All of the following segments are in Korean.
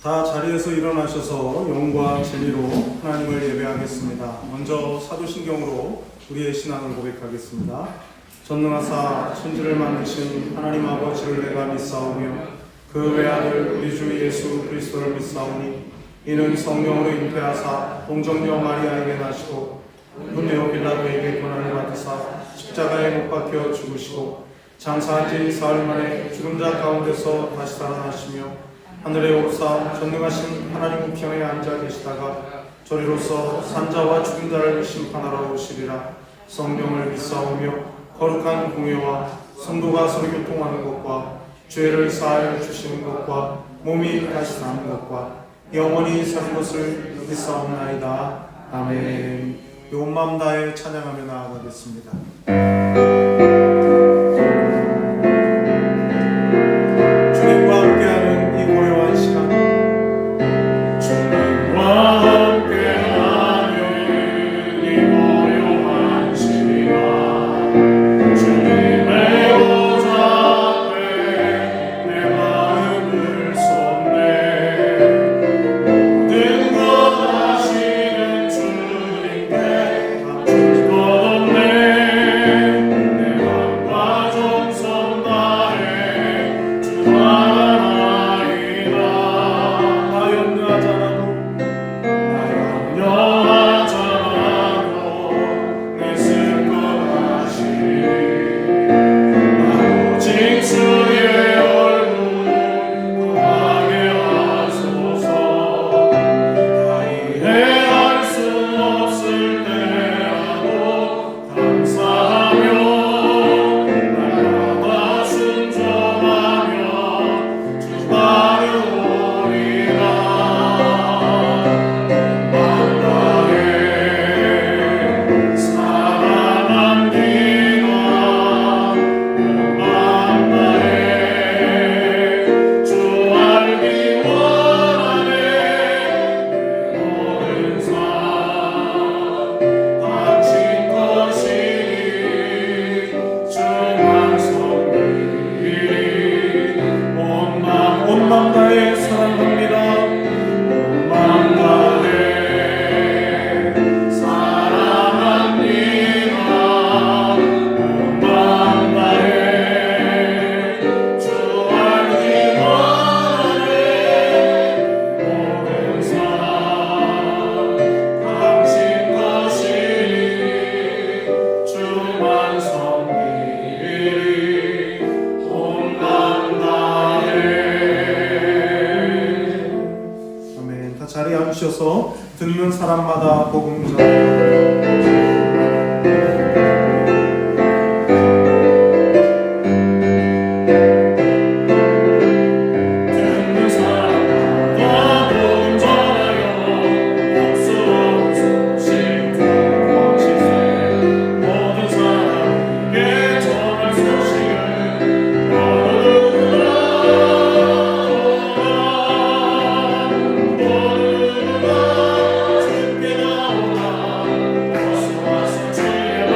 다 자리에서 일어나셔서 영과 진리로 하나님을 예배하겠습니다. 먼저 사도신경으로 우리의 신앙을 고백하겠습니다. 전능하사 천지를 만드신 하나님 아버지를 내가 믿사오며 그 외아들 우리 주 예수 그리스도를 믿사오니 이는 성령으로 잉태하사 동정녀 마리아에게 나시고 본디오 빌라도에게 고난을 받으사 십자가에 못 박혀 죽으시고 장사한 지 사흘 만에 죽은 자 가운데서 다시 살아나시며 하늘에 오르사 전능하신 하나님 우편에 앉아 계시다가 저리로서 산자와 죽은 자를 심판하러 오시리라. 성령을 믿사오며 거룩한 공예와 성도가 서로 교통하는 것과 죄를 사하여 주시는 것과 몸이 다시 사는 것과 영원히 사는 것을 믿사옵나이다. 아멘. 온 마음 다해 찬양하며 나아가겠습니다. 주님과 함께하는 이 고요한 시간, 주님과 함께하는 이 고요한 시간, 주님의 보좌 앞에 내 마음을 쏟네. 모든 것 아시는 주님께 감출 것 없네. 내 맘과 정성 다해 주 바라나이다. 나 염려하잖아도 내 쓸 것 아시니 나 오직 주의 얼굴 구하게 하소서. 다 이해할 수 없을 때라도 감사하며 날마다 순종하며 주 바르오리라. 맘 다해 사랑합니다. 맘 다해 주 알기 원하네. 모든 삶 당신 것이니 주만 섬기리. 온 맘 다해 사랑합니다. 온 맘 다해 사랑합니다. 온 맘 다해 주 알기 원하네. 모든 삶 당신 것이니 주만 섬기리. 온 맘 다해. 아멘. 다 자리에 앉으셔서 듣는 사람마다 복음 전하여. 듣는 사람마다 복음 전하여. 복스러운 소식 들어보시세. 모든 사람에게 전할 소식을 모두라. 주께 나오라. 어서 와서 주의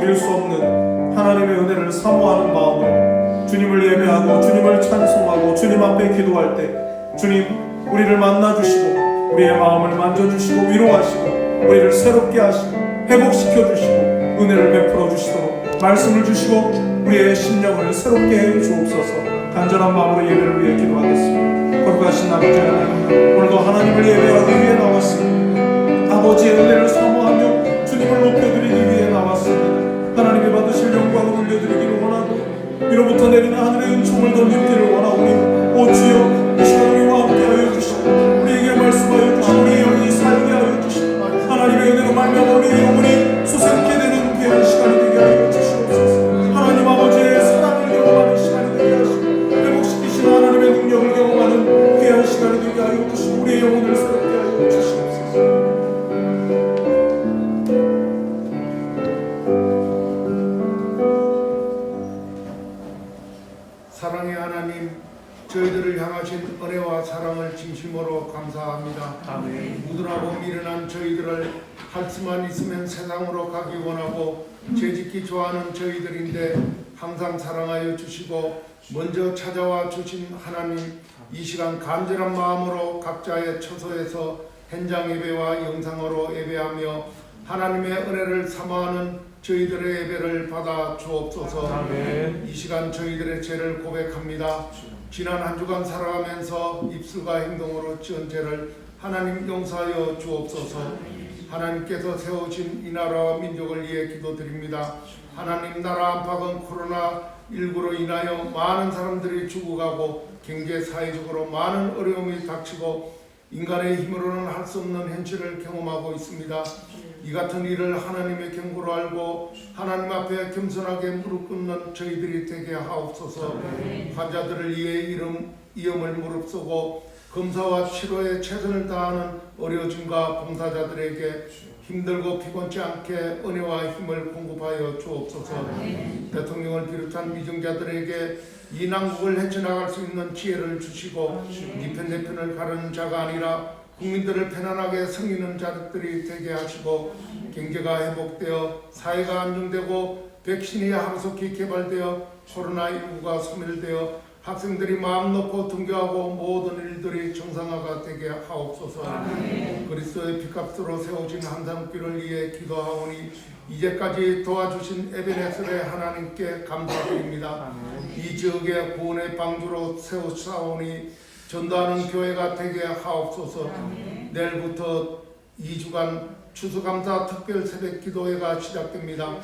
누릴 수 없는 하나님의 은혜를 사모하는 마음으로 주님을 예배하고 주님을 찬송하고 주님 앞에 기도할 때 주님 우리를 만나주시고 우리의 마음을 만져주시고 위로하시고 우리를 새롭게 하시고 회복시켜주시고 은혜를 베풀어 주시도록 말씀을 주시고 우리의 심령을 새롭게 해 주옵소서. 간절한 마음으로 예배를 위해 기도하겠습니다. 거룩하신 아버지 하나님, 오늘도 하나님을 예배하기 위해 나왔습니다. 아버지의 은혜를 사모하며 주님을 높여드리기 위해 나왔습니다. 하나님이 받으실 영광을 올려드리기를 원하고 위로부터 내리는 하늘의 은총을 더 입기를 원하오니 오 주여 이 시간 우리와 함께하여 주시고 우리에게 말씀하여 주시고 우리의 영이 살게 하여 주시고 하나님의 은혜로 말미암아 우리의 영혼이 수생케 되는 귀한 시간이 되게 하여 주시옵소서. 하나님 아버지의 사랑을 경험하는 시간이 되게 하시고 회복시키시는 하나님의 능력을 경험하는 귀한 시간이 되게 하여 주시고 우리의 영혼을 새롭게 하여 주시옵소서. 사랑의 하나님, 저희들을 향하신 은혜와 사랑을 진심으로 감사합니다. 아멘. 무둔하고 미련한 저희들을 할 수만 있으면 세상으로 가기 원하고 죄짓기 좋아하는 저희들인데 항상 사랑하여 주시고 먼저 찾아와 주신 하나님, 이 시간 간절한 마음으로 각자의 처소에서 현장 예배와 영상으로 예배하며 하나님의 은혜를 사모하는 저희들의 예배를 받아 주옵소서. 아멘. 이 시간 저희들의 죄를 고백합니다. 지난 한 주간 살아가면서 입술과 행동으로 지은 죄를 하나님 용서하여 주옵소서. 하나님께서 세우신 이 나라와 민족을 위해 기도드립니다. 하나님, 나라 안팎은 코로나19로 인하여 많은 사람들이 죽어가고 경제 사회적으로 많은 어려움이 닥치고 인간의 힘으로는 할 수 없는 현실을 경험하고 있습니다. 이 같은 일을 하나님의 경고로 알고 하나님 앞에 겸손하게 무릎 꿇는 저희들이 되게 하옵소서. 환자들을 위해 이음을 무릅쓰고 검사와 치료에 최선을 다하는 의료진과 봉사자들에게 힘들고 피곤치 않게 은혜와 힘을 공급하여 주옵소서. 대통령을 비롯한 위정자들에게 이 난국을 헤쳐나갈 수 있는 지혜를 주시고 네 편 내 편을 가르는 자가 아니라 국민들을 편안하게 섬기는 자들이 되게 하시고 경제가 회복되어 사회가 안정되고 백신이 하루속히 개발되어 코로나19가 소멸되어 학생들이 마음 놓고 등교하고 모든 일들이 정상화가 되게 하옵소서. 그리스도의 피값으로 세워진 한상길을 위해 기도하오니 이제까지 도와주신 에베네셀의 하나님께 감사드립니다. 이 지역의 구원의 방주로 세우사오니 전도하는 교회가 되게 하옵소서. 내일부터 2주간 추수감사 특별 새벽 기도회가 시작됩니다.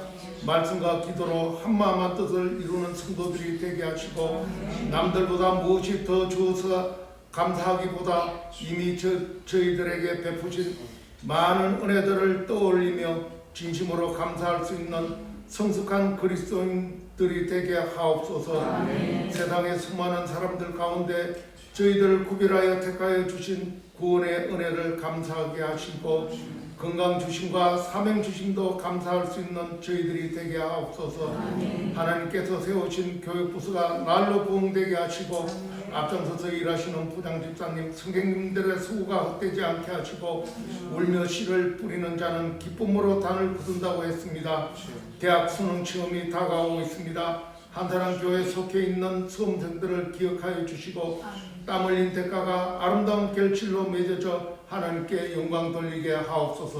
말씀과 기도로 한마음한 뜻을 이루는 성도들이 되게 하시고 남들보다 무엇이 더 주어서 감사하기보다 이미 저희들에게 베푸신 많은 은혜들을 떠올리며 진심으로 감사할 수 있는 성숙한 그리스도인들이 되게 하옵소서. 세상의 수많은 사람들 가운데 저희들을 구별하여 택하여 주신 구원의 은혜를 감사하게 하시고 건강 주심과 사명 주심도 감사할 수 있는 저희들이 되게 하옵소서. 하나님께서 세우신 교육부서가 날로 부흥되게 하시고 앞장서서 일하시는 부장집사님, 선생님들의 수고가 헛되지 않게 하시고 울며 씨를 뿌리는 자는 기쁨으로 단을 거둔다고 했습니다. 대학 수능 시험이 다가오고 있습니다. 한사람 교회에 속해 있는 수험생들을 기억하여 주시고 땀 흘린 대가가 아름다운 결실로 맺어져 하나님께 영광 돌리게 하옵소서.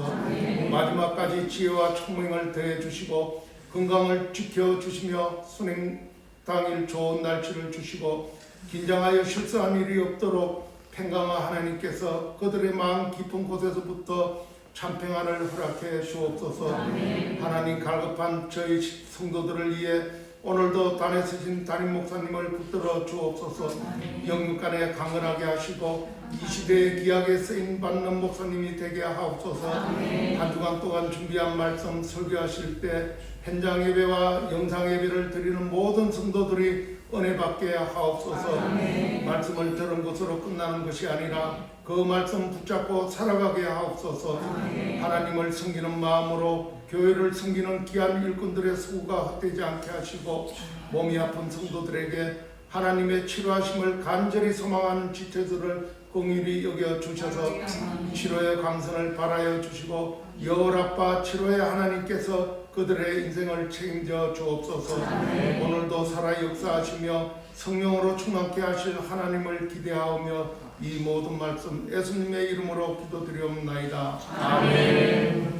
마지막까지 지혜와 총명을 더해 주시고 건강을 지켜주시며 수능 당일 좋은 날씨를 주시고 긴장하여 실수한 일이 없도록 평강한 하나님께서 그들의 마음 깊은 곳에서부터 참평안을 허락해 주옵소서. 하나님, 갈급한 저희 성도들을 위해 오늘도 단에 서신 담임 목사님을 붙들어 주옵소서. 영육간에 강건하게 하시고 이 시대에 귀하게 쓰임 받는 목사님이 되게 하옵소서. 한 주간 동안 준비한 말씀 설교하실 때 현장 예배와 영상 예배를 드리는 모든 성도들이 은혜 받게 하옵소서. 말씀을 들은 것으로 끝나는 것이 아니라 그 말씀 붙잡고 살아가게 하옵소서. 하나님을 섬기는 마음으로 교회를 섬기는 귀한 일꾼들의 수고가 헛되지 않게 하시고 몸이 아픈 성도들에게 하나님의 치료하심을 간절히 소망하는 지체들을 공일히 여겨 주셔서 치료의 강선을 발하여 주시고 여호와빠 치료의 하나님께서 그들의 인생을 책임져 주옵소서. 오늘도 살아 역사하시며 성령으로 충만케 하실 하나님을 기대하오며 이 모든 말씀 예수님의 이름으로 기도드리옵나이다. 아멘.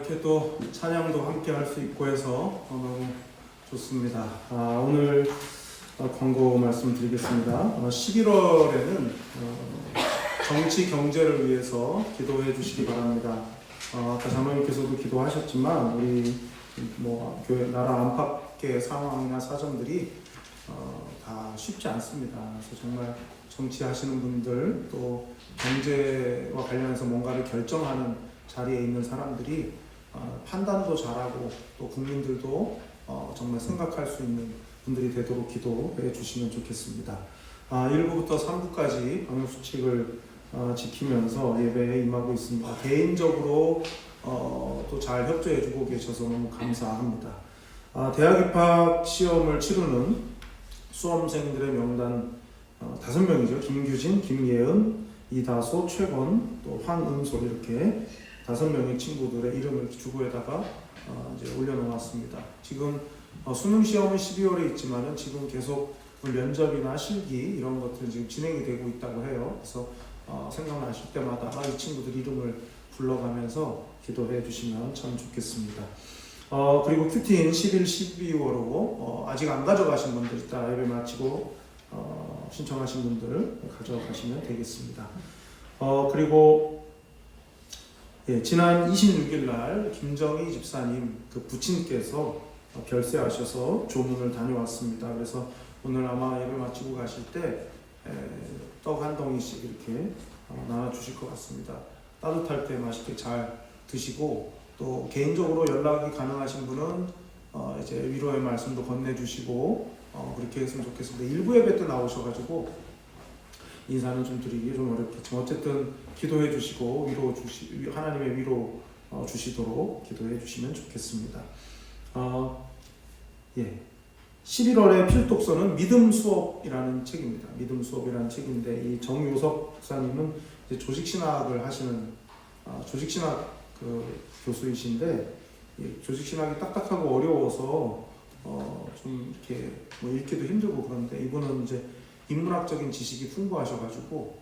이렇게 또 찬양도 함께 할 수 있고 해서 너무 좋습니다. 오늘 광고 말씀드리겠습니다. 11월에는 정치 경제를 위해서 기도해 주시기 바랍니다. 아까 장로님께서도 기도하셨지만 우리 교회 나라 안팎의 상황이나 사정들이 다 쉽지 않습니다. 그래서 정말 정치하시는 분들 또 경제와 관련해서 뭔가를 결정하는 자리에 있는 사람들이 판단도 잘하고 또 국민들도 정말 생각할 수 있는 분들이 되도록 기도해 주시면 좋겠습니다. 1부부터 3부까지 방역수칙을 지키면서 예배에 임하고 있습니다. 개인적으로 또 잘 협조해주고 계셔서 너무 감사합니다. 대학 입학 시험을 치르는 수험생들의 명단 5명이죠. 김규진, 김예은, 이다소, 최건, 또 황은솔 이렇게 5명의 친구들의 이름을 주고에다가 이제 올려놓았습니다. 지금 수능 시험은 12월에 있지만은 지금 계속 면접이나 실기 이런 것들은 지금 진행이 되고 있다고 해요. 그래서 생각나실 때마다 이 친구들 이름을 불러가면서 기도해 주시면 참 좋겠습니다. 그리고 큐티인 11, 12월호 아직 안 가져가신 분들 이따 예배 마치고 신청하신 분들 가져가시면 되겠습니다. 그리고 지난 26일 날 김정희 집사님 그 부친께서 별세하셔서 조문을 다녀왔습니다. 그래서 오늘 아마 예배 마치고 가실 때 떡 한 덩이씩 이렇게 나눠주실 것 같습니다. 따뜻할 때 맛있게 잘 드시고 또 개인적으로 연락이 가능하신 분은 이제 위로의 말씀도 건네주시고 그렇게 했으면 좋겠습니다. 일부 예배 때 나오셔가지고 인사는 좀 드리기 좀 어렵겠지만 어쨌든 기도해 주시고 하나님의 위로 주시도록 기도해 주시면 좋겠습니다. 11월의 필독서는 믿음 수업이라는 책입니다. 믿음 수업이라는 책인데 이 정요석 목사님은 이제 조직신학을 하시는 조직신학 교수이신데 조직신학이 딱딱하고 어려워서 좀 이렇게 뭐 읽기도 힘들고 그런데 이분은 이제 인문학적인 지식이 풍부하셔가지고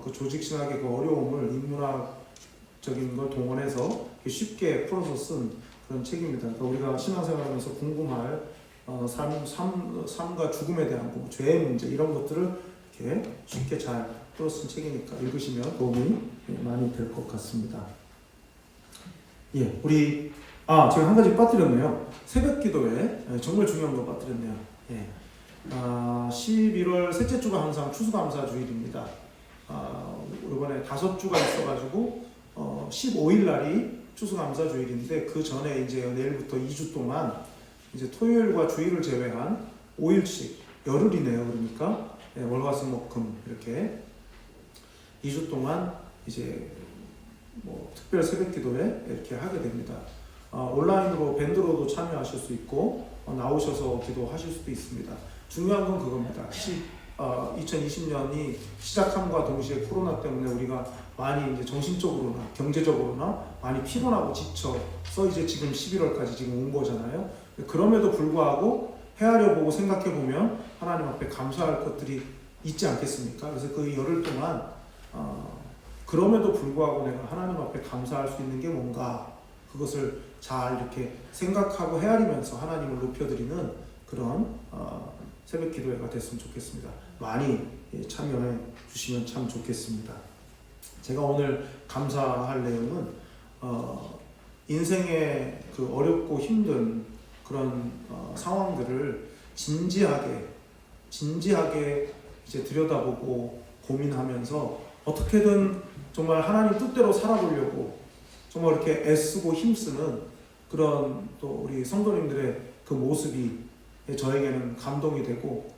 그 조직신학의 그 어려움을 인문학적인 걸 동원해서 쉽게 풀어서 쓴 그런 책입니다. 그러니까 우리가 신앙생활하면서 궁금할 삶과 죽음에 대한 부분, 죄의 문제 이런 것들을 이렇게 쉽게 잘 풀어 쓴 책이니까 읽으시면 도움이 많이 될 것 같습니다. 우리 제가 한 가지 빠뜨렸네요. 새벽기도에 정말 중요한 거 빠뜨렸네요. 11월 셋째 주가 항상 추수감사 주일입니다. 이번에 5주가 있어가지고 15일 날이 추수감사 주일인데 그 전에 이제 내일부터 2주 동안 이제 토요일과 주일을 제외한 5일씩 열흘이네요. 그러니까 월화수목금 이렇게 2주 동안 이제 뭐 특별 새벽기도회 이렇게 하게 됩니다. 온라인으로 밴드로도 참여하실 수 있고 나오셔서 기도하실 수도 있습니다. 중요한 건 그겁니다. 2020년이 시작함과 동시에 코로나 때문에 우리가 많이 이제 정신적으로나 경제적으로나 많이 피곤하고 지쳐서 이제 지금 11월까지 지금 온 거잖아요. 그럼에도 불구하고 헤아려 보고 생각해 보면 하나님 앞에 감사할 것들이 있지 않겠습니까? 그래서 그 열흘 동안 그럼에도 불구하고 내가 하나님 앞에 감사할 수 있는 게 뭔가 그것을 잘 이렇게 생각하고 헤아리면서 하나님을 높여드리는 그런 새벽 기도회가 됐으면 좋겠습니다. 많이 참여해 주시면 참 좋겠습니다. 제가 오늘 감사할 내용은 인생의 그 어렵고 힘든 그런 상황들을 진지하게 이제 들여다보고 고민하면서 어떻게든 정말 하나님 뜻대로 살아보려고 정말 이렇게 애쓰고 힘쓰는 그런 또 우리 성도님들의 그 모습이 저에게는 감동이 되고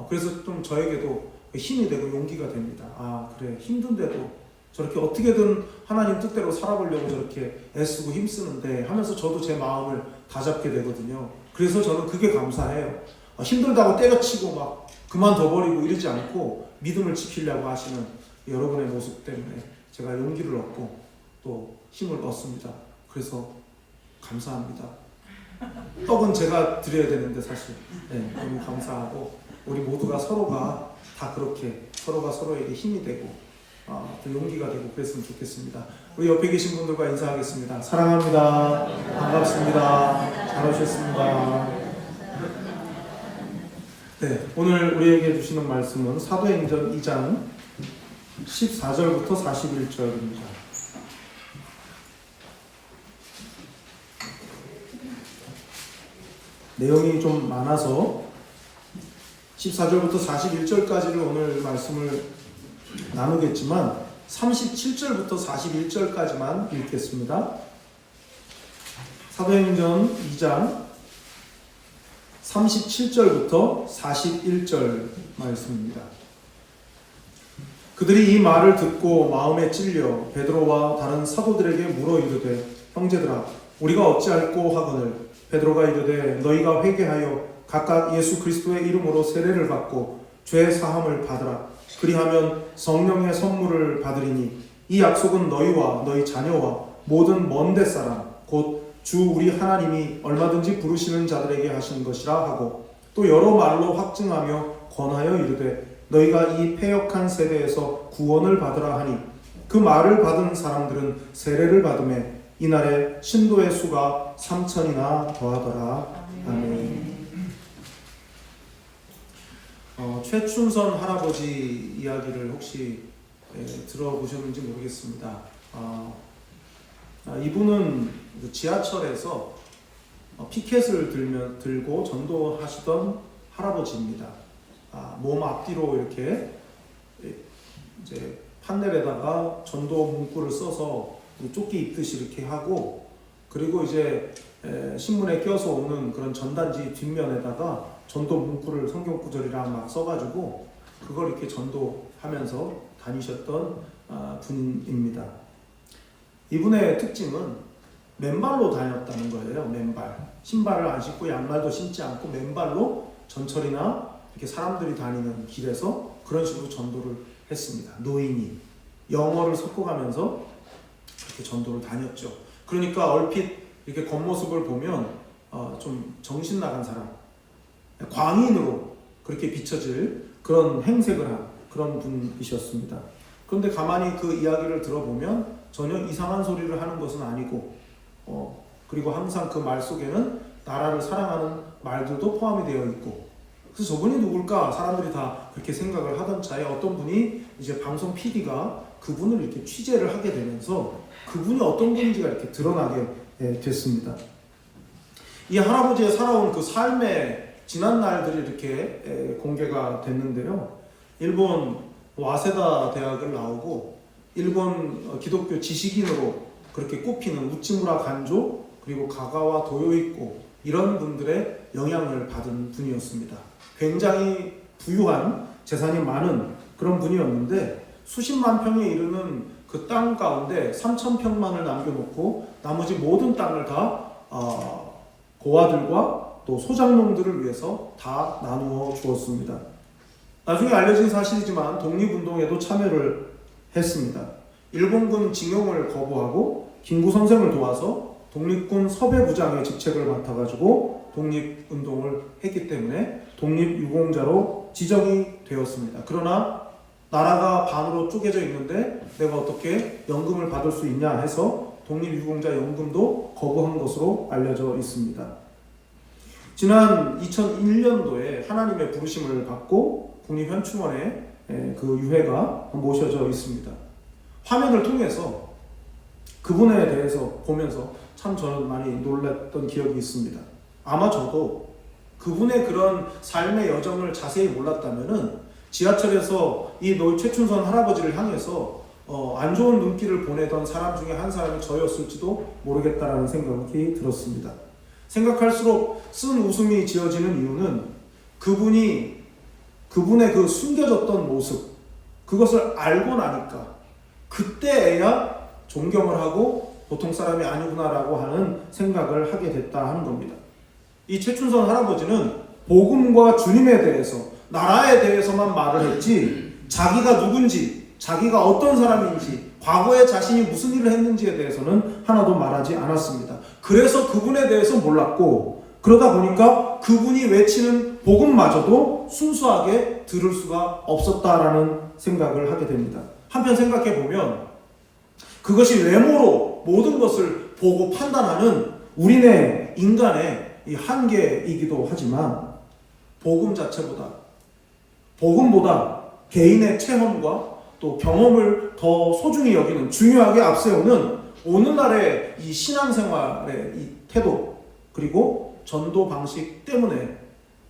그래서 좀 저에게도 힘이 되고 용기가 됩니다. 그래 힘든데도 저렇게 어떻게든 하나님 뜻대로 살아보려고 저렇게 애쓰고 힘쓰는데 하면서 저도 제 마음을 다잡게 되거든요. 그래서 저는 그게 감사해요. 힘들다고 때려치고 막 그만둬버리고 이러지 않고 믿음을 지키려고 하시는 여러분의 모습 때문에 제가 용기를 얻고 또 힘을 얻습니다. 그래서 감사합니다. 떡은 제가 드려야 되는데 사실 너무 감사하고 우리 모두가 서로가 다 그렇게 서로가 서로에게 힘이 되고 또 용기가 되고 그랬으면 좋겠습니다. 우리 옆에 계신 분들과 인사하겠습니다. 사랑합니다. 반갑습니다. 잘 오셨습니다. 오늘 우리에게 주시는 말씀은 사도행전 2장 14절부터 41절입니다. 내용이 좀 많아서 14절부터 41절까지를 오늘 말씀을 나누겠지만 37절부터 41절까지만 읽겠습니다. 사도행전 2장 37절부터 41절 말씀입니다. 그들이 이 말을 듣고 마음에 찔려 베드로와 다른 사도들에게 물어 이르되 형제들아 우리가 어찌할꼬 하거늘 베드로가 이르되 너희가 회개하여 각각 예수 그리스도의 이름으로 세례를 받고 죄 사함을 받으라. 그리하면 성령의 선물을 받으리니 이 약속은 너희와 너희 자녀와 모든 먼데 사람 곧 주 우리 하나님이 얼마든지 부르시는 자들에게 하시는 것이라 하고 또 여러 말로 확증하며 권하여 이르되 너희가 이 패역한 세대에서 구원을 받으라 하니 그 말을 받은 사람들은 세례를 받음에 이날에 신도의 수가 3,000이나 더하더라. 아멘. 최춘선 할아버지 이야기를 혹시 들어보셨는지 모르겠습니다. 이분은 지하철에서 피켓을 들고 전도하시던 할아버지입니다. 몸 앞뒤로 이렇게 이제 판넬에다가 전도 문구를 써서 조끼 입듯이 이렇게 하고, 그리고 이제 신문에 껴서 오는 그런 전단지 뒷면에다가 전도 문구를 성경 구절이랑 막 써가지고 그걸 이렇게 전도하면서 다니셨던 분입니다. 이분의 특징은 맨발로 다녔다는 거예요. 맨발. 신발을 안 신고 양말도 신지 않고 맨발로 전철이나 이렇게 사람들이 다니는 길에서 그런 식으로 전도를 했습니다. 노인이 영어를 섞어가면서 이렇게 전도를 다녔죠. 그러니까 얼핏 이렇게 겉모습을 보면 좀 정신 나간 사람, 광인으로 그렇게 비춰질 그런 행색을 한 그런 분이셨습니다. 그런데 가만히 그 이야기를 들어보면 전혀 이상한 소리를 하는 것은 아니고, 그리고 항상 그 말 속에는 나라를 사랑하는 말들도 포함이 되어 있고, 그래서 저분이 누굴까 사람들이 다 그렇게 생각을 하던 차에 어떤 분이 이제 방송 PD가 그분을 이렇게 취재를 하게 되면서 그분이 어떤 분인지가 이렇게 드러나게 됐습니다. 이 할아버지의 살아온 그 삶의 지난 날들이 이렇게 공개가 됐는데요. 일본 와세다 대학을 나오고 일본 기독교 지식인으로 그렇게 꼽히는 우찌무라 간조 그리고 가가와 도요이코 이런 분들의 영향을 받은 분이었습니다. 굉장히 부유한 재산이 많은 그런 분이었는데 수십만 평에 이르는 그 땅 가운데 3,000평만을 남겨놓고 나머지 모든 땅을 다 고아들과 또 소장농들을 위해서 다 나누어 주었습니다. 나중에 알려진 사실이지만 독립운동에도 참여를 했습니다. 일본군 징용을 거부하고 김구 선생을 도와서 독립군 섭외부장의 직책을 맡아가지고 독립운동을 했기 때문에 독립유공자로 지정이 되었습니다. 그러나 나라가 반으로 쪼개져 있는데 내가 어떻게 연금을 받을 수 있냐 해서 독립유공자 연금도 거부한 것으로 알려져 있습니다. 지난 2001년도에 하나님의 부르심을 받고 국립현충원에 그 유해가 모셔져 있습니다. 화면을 통해서 그분에 대해서 보면서 참 저는 많이 놀랐던 기억이 있습니다. 아마 저도 그분의 그런 삶의 여정을 자세히 몰랐다면은 지하철에서 이 최춘선 할아버지를 향해서 안 좋은 눈길을 보내던 사람 중에 한 사람이 저였을지도 모르겠다라는 생각이 들었습니다. 생각할수록 쓴 웃음이 지어지는 이유는 그분의 그 숨겨졌던 모습, 그것을 알고 나니까 그때야 존경을 하고 보통 사람이 아니구나라고 하는 생각을 하게 됐다 하는 겁니다. 이 최춘선 할아버지는 복음과 주님에 대해서, 나라에 대해서만 말을 했지 자기가 누군지, 자기가 어떤 사람인지, 과거에 자신이 무슨 일을 했는지에 대해서는 하나도 말하지 않았습니다. 그래서 그분에 대해서 몰랐고, 그러다 보니까 그분이 외치는 복음마저도 순수하게 들을 수가 없었다라는 생각을 하게 됩니다. 한편 생각해보면 그것이 외모로 모든 것을 보고 판단하는 우리네 인간의 이 한계이기도 하지만 복음보다 개인의 체험과 또 경험을 더 소중히 여기는, 중요하게 앞세우는 오늘날의 이 신앙생활의 이 태도 그리고 전도 방식 때문에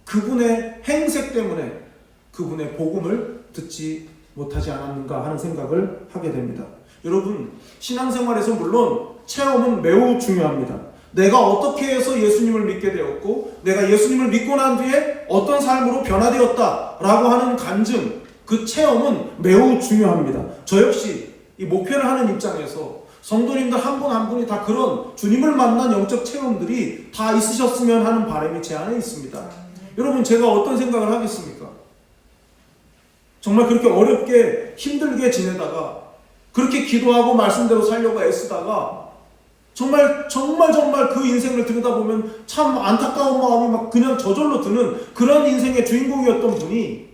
그분의 행색 때문에 그분의 복음을 듣지 못하지 않았는가 하는 생각을 하게 됩니다. 여러분, 신앙생활에서 물론 체험은 매우 중요합니다. 내가 어떻게 해서 예수님을 믿게 되었고 내가 예수님을 믿고 난 뒤에 어떤 삶으로 변화되었다라고 하는 간증, 그 체험은 매우 중요합니다. 저 역시 이 목회를 하는 입장에서 성도님들 한 분 한 분이 다 그런 주님을 만난 영적 체험들이 다 있으셨으면 하는 바람이 제 안에 있습니다. 여러분, 제가 어떤 생각을 하겠습니까? 정말 그렇게 어렵게 힘들게 지내다가 그렇게 기도하고 말씀대로 살려고 애쓰다가 정말 그 인생을 들여다보면 참 안타까운 마음이 막 그냥 저절로 드는 그런 인생의 주인공이었던 분이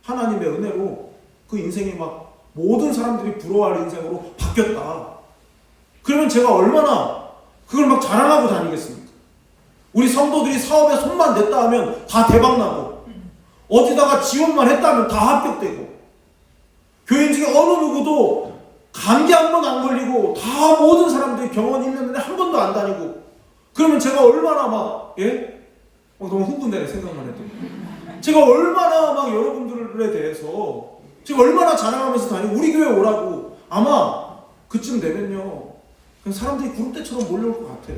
하나님의 은혜로 그 인생이 막 모든 사람들이 부러워할 인생으로 바뀌었다. 그러면 제가 얼마나 그걸 막 자랑하고 다니겠습니까? 우리 성도들이 사업에 손만 냈다 하면 다 대박나고 어디다가 지원만 했다 하면 다 합격되고 교인 중에 어느 누구도 감기 한 번 안 걸리고 다 모든 사람들이 병원 1년에 한 번도 안 다니고 그러면 제가 얼마나 막 너무 흥분되네 생각만 해도. 제가 얼마나 막 여러분들에 대해서 제가 얼마나 자랑하면서 다니고 우리 교회 오라고 아마 그쯤 되면요 그냥 사람들이 구름대처럼 몰려올 것 같아.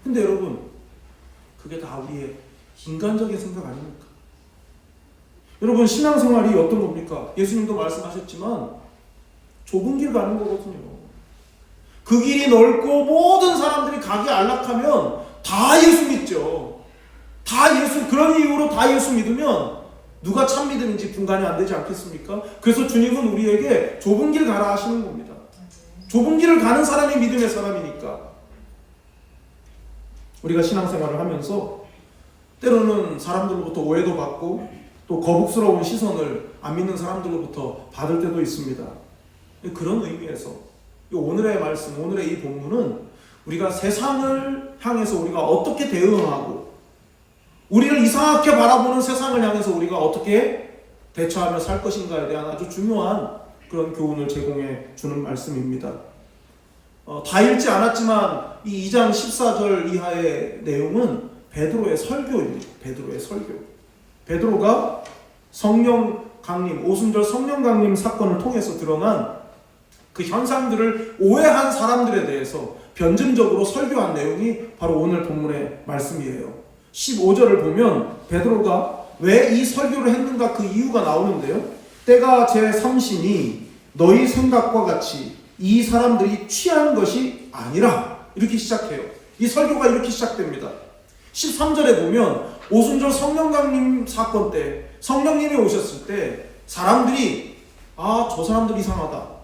근데 여러분, 그게 다 우리의 인간적인 생각 아닙니까? 여러분, 신앙생활이 어떤 겁니까? 예수님도 말씀하셨지만 좁은 길 가는 거거든요. 그 길이 넓고 모든 사람들이 가기 안락하면 다 예수 믿죠. 다 예수, 그런 이유로 다 예수 믿으면 누가 참 믿음인지 분간이 안 되지 않겠습니까? 그래서 주님은 우리에게 좁은 길 가라 하시는 겁니다. 좁은 길을 가는 사람이 믿음의 사람이니까. 우리가 신앙생활을 하면서 때로는 사람들로부터 오해도 받고 또 거북스러운 시선을 안 믿는 사람들로부터 받을 때도 있습니다. 그런 의미에서 오늘의 말씀, 오늘의 이 본문은 우리가 세상을 향해서 우리가 어떻게 대응하고 우리를 이상하게 바라보는 세상을 향해서 우리가 어떻게 대처하며 살 것인가에 대한 아주 중요한 그런 교훈을 제공해 주는 말씀입니다. 다 읽지 않았지만 이 2장 14절 이하의 내용은 베드로의 설교입니다. 베드로의 설교. 베드로가 성령 강림, 오순절 성령 강림 사건을 통해서 드러난 그 현상들을 오해한 사람들에 대해서 변증적으로 설교한 내용이 바로 오늘 본문의 말씀이에요. 15절을 보면 베드로가 왜 이 설교를 했는가 그 이유가 나오는데요. 때가 제3시니 너희 생각과 같이 이 사람들이 취한 것이 아니라 이렇게 시작해요. 이 설교가 이렇게 시작됩니다. 13절에 보면 오순절 성령 강림 사건 때 성령님이 오셨을 때 사람들이 저 사람들 이상하다.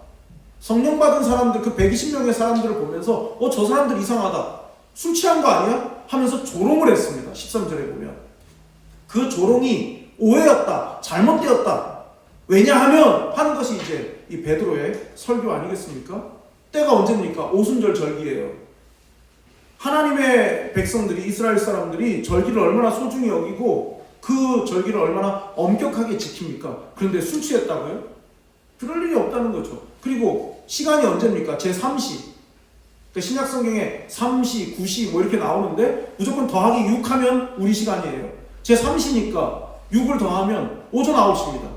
성령 받은 사람들 그 120명의 사람들을 보면서 저 사람들 이상하다. 술 취한 거 아니야? 하면서 조롱을 했습니다. 13절에 보면 그 조롱이 오해였다. 잘못되었다. 왜냐하면 하는 것이 이제 이 베드로의 설교 아니겠습니까? 때가 언제입니까? 오순절 절기예요. 하나님의 백성들이 이스라엘 사람들이 절기를 얼마나 소중히 여기고 그 절기를 얼마나 엄격하게 지킵니까? 그런데 술 취했다고요? 그럴 일이 없다는 거죠. 그리고 시간이 언제입니까? 제3시. 신약 성경에 3시, 9시 뭐 이렇게 나오는데 무조건 더하기 6 하면 우리 시간이에요. 제3시니까 6을 더하면 오전 9시입니다.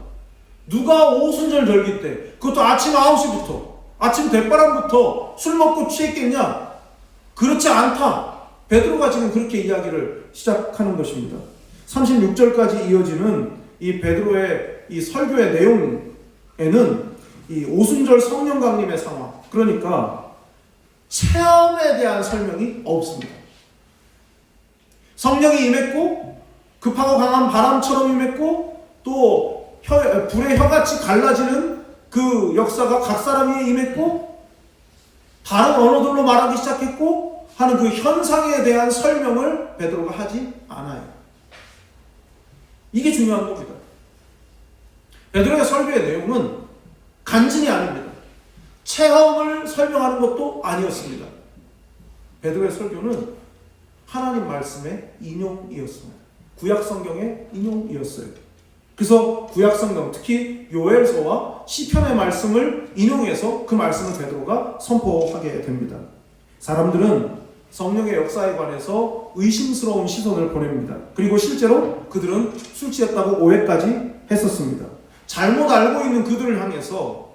누가 오순절 절기 때 그것도 아침 9시부터 아침 대바람부터 술 먹고 취했겠냐? 그렇지 않다. 베드로가 지금 그렇게 이야기를 시작하는 것입니다. 36절까지 이어지는 이 베드로의 이 설교의 내용에는 이 오순절 성령 강림의 상황, 그러니까 체험에 대한 설명이 없습니다. 성령이 임했고 급하고 강한 바람처럼 임했고 또 불의 혀같이 갈라지는 그 역사가 각 사람 위에 임했고 다른 언어들로 말하기 시작했고 하는 그 현상에 대한 설명을 베드로가 하지 않아요. 이게 중요한 겁니다. 베드로의 설교의 내용은 간증이 아닙니다. 체험을 설명하는 것도 아니었습니다. 베드로의 설교는 하나님 말씀의 인용이었습니다. 구약 성경의 인용이었어요. 그래서 구약 성경, 특히 요엘서와 시편의 말씀을 인용해서 그 말씀을 베드로가 선포하게 됩니다. 사람들은 성령의 역사에 관해서 의심스러운 시선을 보냅니다. 그리고 실제로 그들은 술 취했다고 오해까지 했었습니다. 잘못 알고 있는 그들을 향해서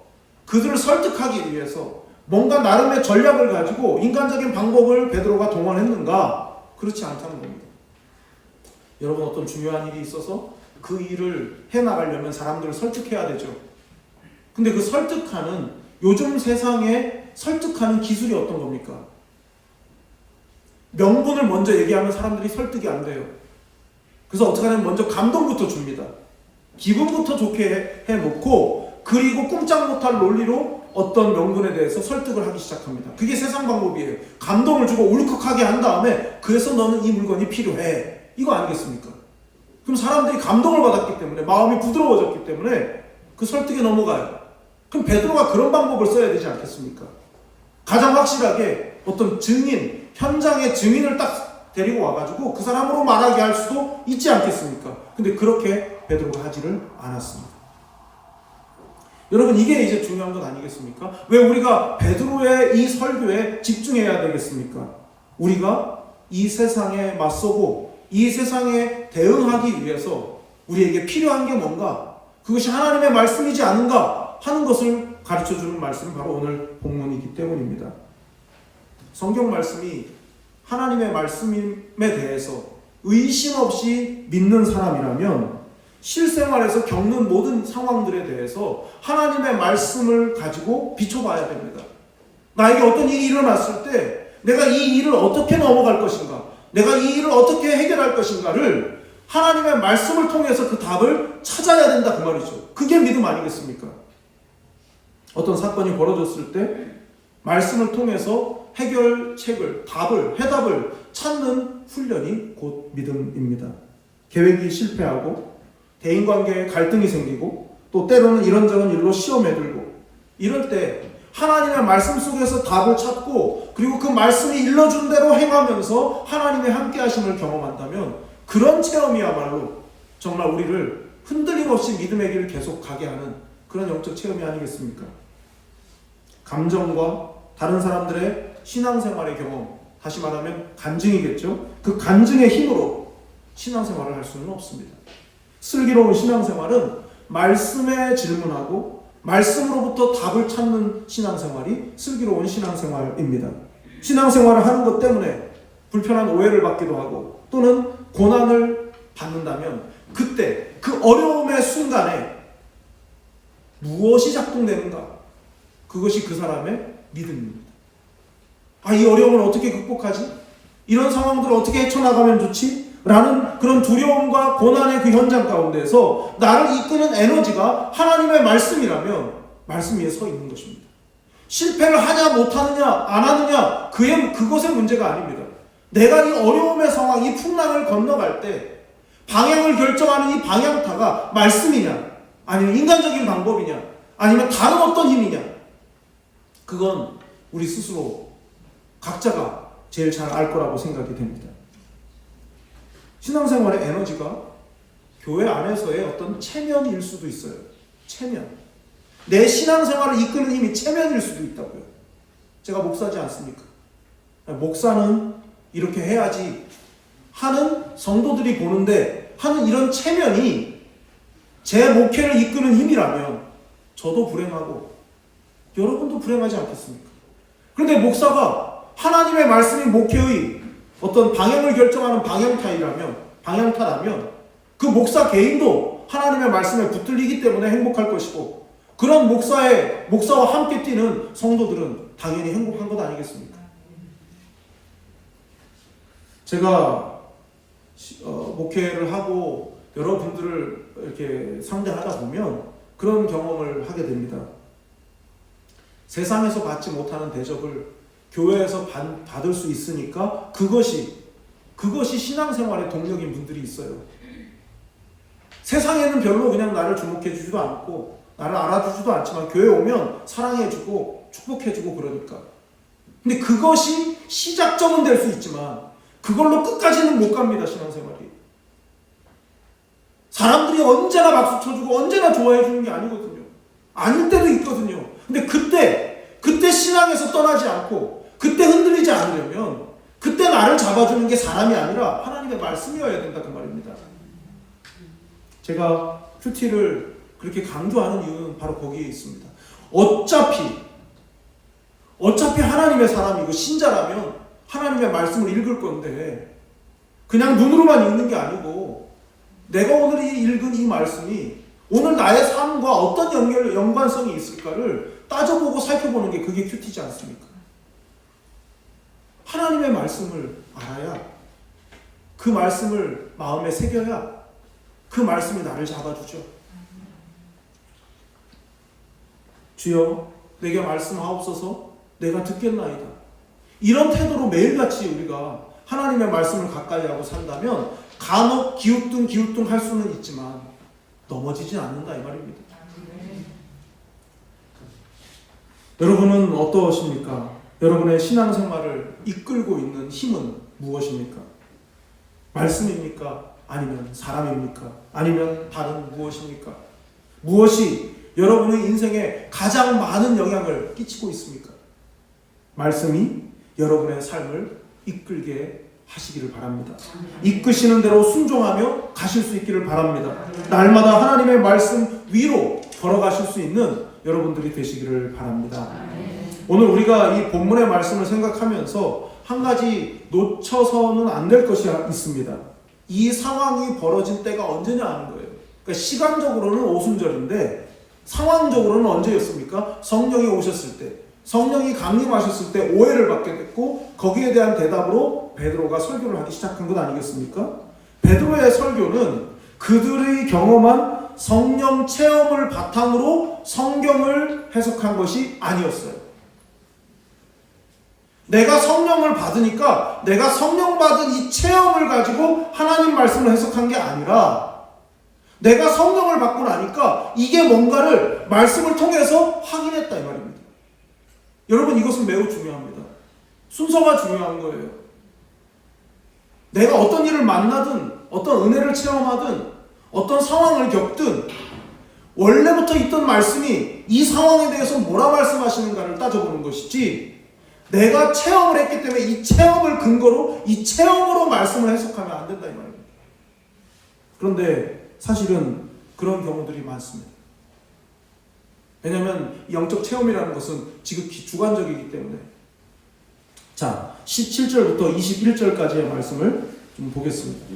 그들을 설득하기 위해서 뭔가 나름의 전략을 가지고 인간적인 방법을 베드로가 동원했는가? 그렇지 않다는 겁니다. 여러분, 어떤 중요한 일이 있어서 그 일을 해나가려면 사람들을 설득해야 되죠. 근데 그 설득하는, 요즘 세상에 설득하는 기술이 어떤 겁니까? 명분을 먼저 얘기하면 사람들이 설득이 안 돼요. 그래서 어떻게 하냐면 먼저 감동부터 줍니다. 기분부터 좋게 해놓고, 그리고 꼼짝 못할 논리로 어떤 명분에 대해서 설득을 하기 시작합니다. 그게 세상 방법이에요. 감동을 주고 울컥하게 한 다음에 그래서 너는 이 물건이 필요해. 이거 아니겠습니까? 그럼 사람들이 감동을 받았기 때문에, 마음이 부드러워졌기 때문에 그 설득에 넘어가요. 그럼 베드로가 그런 방법을 써야 되지 않겠습니까? 가장 확실하게 어떤 증인, 현장의 증인을 딱 데리고 와가지고 그 사람으로 말하게 할 수도 있지 않겠습니까? 근데 그렇게 베드로가 하지를 않았습니다. 여러분, 이게 이제 중요한 것 아니겠습니까? 왜 우리가 베드로의 이 설교에 집중해야 되겠습니까? 우리가 이 세상에 맞서고 이 세상에 대응하기 위해서 우리에게 필요한 게 뭔가, 그것이 하나님의 말씀이지 않은가 하는 것을 가르쳐주는 말씀이 바로 오늘 본문이기 때문입니다. 성경 말씀이 하나님의 말씀에 대해서 의심 없이 믿는 사람이라면 실생활에서 겪는 모든 상황들에 대해서 하나님의 말씀을 가지고 비춰봐야 됩니다. 나에게 어떤 일이 일어났을 때 내가 이 일을 어떻게 넘어갈 것인가, 내가 이 일을 어떻게 해결할 것인가를 하나님의 말씀을 통해서 그 답을 찾아야 된다, 그 말이죠. 그게 믿음 아니겠습니까? 어떤 사건이 벌어졌을 때 말씀을 통해서 해결책을, 답을, 해답을 찾는 훈련이 곧 믿음입니다. 계획이 실패하고 대인관계에 갈등이 생기고 또 때로는 이런저런 일로 시험에 들고 이럴 때 하나님의 말씀 속에서 답을 찾고 그리고 그 말씀이 일러준 대로 행하면서 하나님의 함께하심을 경험한다면 그런 체험이야말로 정말 우리를 흔들림 없이 믿음의 길을 계속 가게 하는 그런 영적 체험이 아니겠습니까? 감정과 다른 사람들의 신앙생활의 경험, 다시 말하면 간증이겠죠. 그 간증의 힘으로 신앙생활을 할 수는 없습니다. 슬기로운 신앙생활은 말씀에 질문하고 말씀으로부터 답을 찾는 신앙생활이 슬기로운 신앙생활입니다. 신앙생활을 하는 것 때문에 불편한 오해를 받기도 하고 또는 고난을 받는다면 그때 그 어려움의 순간에 무엇이 작동되는가? 그것이 그 사람의 믿음입니다. 이 어려움을 어떻게 극복하지? 이런 상황들을 어떻게 헤쳐나가면 좋지? 라는 그런 두려움과 고난의 그 현장 가운데서 나를 이끄는 에너지가 하나님의 말씀이라면 말씀 위에 서 있는 것입니다. 실패를 하냐 못하느냐 안 하느냐 그것의 문제가 아닙니다. 내가 이 어려움의 상황, 이 풍랑을 건너갈 때 방향을 결정하는 이 방향타가 말씀이냐 아니면 인간적인 방법이냐 아니면 다른 어떤 힘이냐, 그건 우리 스스로 각자가 제일 잘 알 거라고 생각이 됩니다. 신앙생활의 에너지가 교회 안에서의 어떤 체면일 수도 있어요. 체면. 내 신앙생활을 이끄는 힘이 체면일 수도 있다고요. 제가 목사지 않습니까? 목사는 이렇게 해야지 하는 성도들이 보는데 하는 이런 체면이 제 목회를 이끄는 힘이라면 저도 불행하고 여러분도 불행하지 않겠습니까? 그런데 목사가 하나님의 말씀이 목회의 어떤 방향을 결정하는 방향타라면 그 목사 개인도 하나님의 말씀에 붙들리기 때문에 행복할 것이고 그런 목사와 함께 뛰는 성도들은 당연히 행복한 것 아니겠습니까? 제가 목회를 하고 여러분들을 이렇게 상대하다 보면 그런 경험을 하게 됩니다. 세상에서 받지 못하는 대접을 교회에서 받을 수 있으니까 그것이 신앙생활의 동력인 분들이 있어요. 세상에는 별로 그냥 나를 주목해 주지도 않고 나를 알아주지도 않지만 교회에 오면 사랑해주고 축복해주고 그러니까. 근데 그것이 시작점은 될 수 있지만 그걸로 끝까지는 못 갑니다. 신앙생활이. 사람들이 언제나 박수 쳐주고 언제나 좋아해 주는 게 아니거든요. 아닐 때도 있거든요. 근데 그때 신앙에서 떠나지 않고 그때 흔들리지 않으려면 그때 잡아주는 게 사람이 아니라 하나님의 말씀이어야 된다 그 말입니다. 제가 큐티를 그렇게 강조하는 이유는 바로 거기에 있습니다. 어차피 하나님의 사람이고 신자라면 하나님의 말씀을 읽을 건데 그냥 눈으로만 읽는 게 아니고 내가 오늘 읽은 이 말씀이 오늘 나의 삶과 어떤 연관성이 있을까를 따져보고 살펴보는 게 그게 큐티지 않습니까? 하나님의 말씀을 알아야 그 말씀을 마음에 새겨야 그 말씀이 나를 잡아주죠. 주여 내게 말씀하옵소서 내가 듣겠나이다. 이런 태도로 매일같이 우리가 하나님의 말씀을 가까이 하고 산다면 간혹 기우뚱 할 수는 있지만 넘어지진 않는다 이 말입니다. 여러분은 어떠십니까? 여러분의 신앙생활을 이끌고 있는 힘은 무엇입니까? 말씀입니까? 아니면 사람입니까? 아니면 다른 무엇입니까? 무엇이 여러분의 인생에 가장 많은 영향을 끼치고 있습니까? 말씀이 여러분의 삶을 이끌게 하시기를 바랍니다. 이끄시는 대로 순종하며 가실 수 있기를 바랍니다. 날마다 하나님의 말씀 위로 걸어가실 수 있는 여러분들이 되시기를 바랍니다. 오늘 우리가 이 본문의 말씀을 생각하면서 한 가지 놓쳐서는 안 될 것이 있습니다. 이 상황이 벌어진 때가 언제냐 하는 거예요. 그러니까 시간적으로는 오순절인데 상황적으로는 언제였습니까? 성령이 오셨을 때, 성령이 강림하셨을 때 오해를 받게 됐고 거기에 대한 대답으로 베드로가 설교를 하기 시작한 것 아니겠습니까? 베드로의 설교는 그들의 경험한 성령 체험을 바탕으로 성경을 해석한 것이 아니었어요. 내가 성령을 받으니까 내가 성령 받은 이 체험을 가지고 하나님 말씀을 해석한 게 아니라 내가 성령을 받고 나니까 이게 뭔가를 말씀을 통해서 확인했다 이 말입니다. 여러분 이것은 매우 중요합니다. 순서가 중요한 거예요. 내가 어떤 일을 만나든 어떤 은혜를 체험하든 어떤 상황을 겪든 원래부터 있던 말씀이 이 상황에 대해서 뭐라 말씀하시는가를 따져보는 것이지 내가 체험을 했기 때문에 이 체험을 근거로 이 체험으로 말씀을 해석하면 안 된다 이 말입니다. 그런데 사실은 그런 경우들이 많습니다. 왜냐하면 영적 체험이라는 것은 지극히 주관적이기 때문에. 자, 17절부터 21절까지의 말씀을 좀 보겠습니다.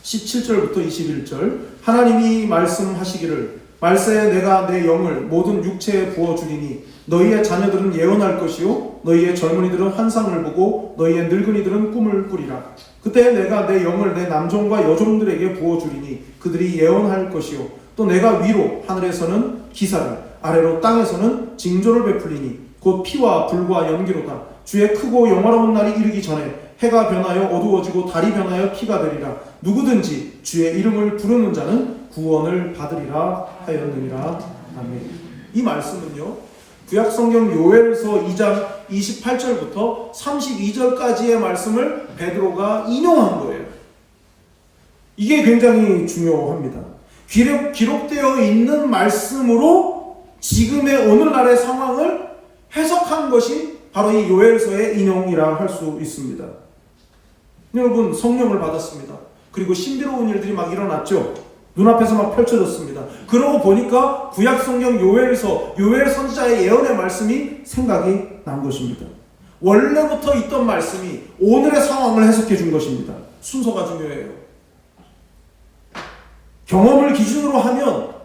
17절부터 21절 하나님이 말씀하시기를 말세에 내가 내 영을 모든 육체에 부어주리니 너희의 자녀들은 예언할 것이요 너희의 젊은이들은 환상을 보고 너희의 늙은이들은 꿈을 꾸리라. 그때 내가 내 영을 내 남종과 여종들에게 부어주리니 그들이 예언할 것이요 또 내가 위로 하늘에서는 기사를 아래로 땅에서는 징조를 베풀리니 곧 피와 불과 연기로다. 주의 크고 영화로운 날이 이르기 전에 해가 변하여 어두워지고 달이 변하여 피가 되리라. 누구든지 주의 이름을 부르는 자는 구원을 받으리라 하였느니라. 아멘. 이 말씀은요 구약성경 요엘서 2장 28절부터 32절까지의 말씀을 베드로가 인용한 거예요. 이게 굉장히 중요합니다. 기록되어 있는 말씀으로 지금의 오늘날의 상황을 해석한 것이 바로 이 요엘서의 인용이라 할 수 있습니다. 여러분 성령을 받았습니다. 그리고 신비로운 일들이 막 일어났죠. 눈앞에서 막 펼쳐졌습니다. 그러고 보니까 구약성경 요엘서 요엘 선지자의 예언의 말씀이 생각이 난 것입니다. 원래부터 있던 말씀이 오늘의 상황을 해석해 준 것입니다. 순서가 중요해요. 경험을 기준으로 하면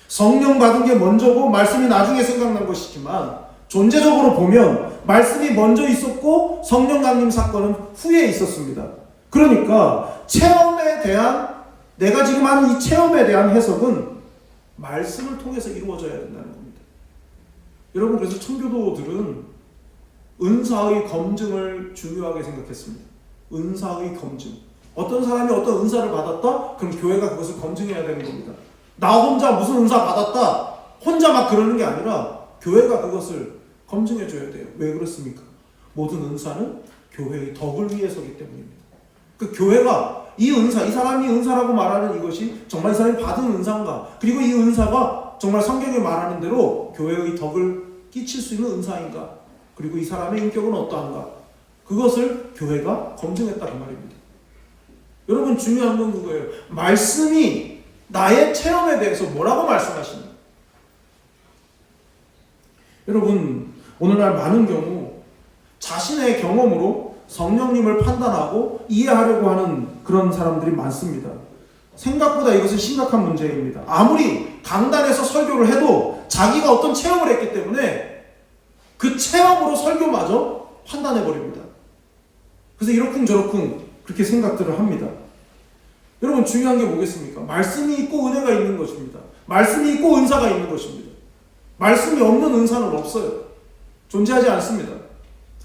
성령 받은 게 먼저고 말씀이 나중에 생각난 것이지만 존재적으로 보면 말씀이 먼저 있었고 성령 강림 사건은 후에 있었습니다. 그러니까 체험에 대한 내가 지금 하는 이 체험에 대한 해석은 말씀을 통해서 이루어져야 된다는 겁니다. 여러분 그래서 청교도들은 은사의 검증을 중요하게 생각했습니다. 은사의 검증. 어떤 사람이 어떤 은사를 받았다? 그럼 교회가 그것을 검증해야 되는 겁니다. 나 혼자 무슨 은사 받았다? 혼자 막 그러는 게 아니라 교회가 그것을 검증해 줘야 돼요. 왜 그렇습니까? 모든 은사는 교회의 덕을 위해서기 때문입니다. 그 교회가 이 은사, 이 사람이 은사라고 말하는 이것이 정말 이 사람이 받은 은사인가? 그리고 이 은사가 정말 성경이 말하는 대로 교회의 덕을 끼칠 수 있는 은사인가? 그리고 이 사람의 인격은 어떠한가? 그것을 교회가 검증했다 그 말입니다. 여러분 중요한 건 그거예요. 말씀이 나의 체험에 대해서 뭐라고 말씀하시는가? 여러분 오늘날 많은 경우 자신의 경험으로 성령님을 판단하고 이해하려고 하는 그런 사람들이 많습니다. 생각보다 이것은 심각한 문제입니다. 아무리 강단에서 설교를 해도 자기가 어떤 체험을 했기 때문에 그 체험으로 설교마저 판단해버립니다. 그래서 이러쿵저러쿵 그렇게 생각들을 합니다. 여러분 중요한 게 뭐겠습니까? 말씀이 있고 은혜가 있는 것입니다. 말씀이 있고 은사가 있는 것입니다. 말씀이 없는 은사는 없어요. 존재하지 않습니다.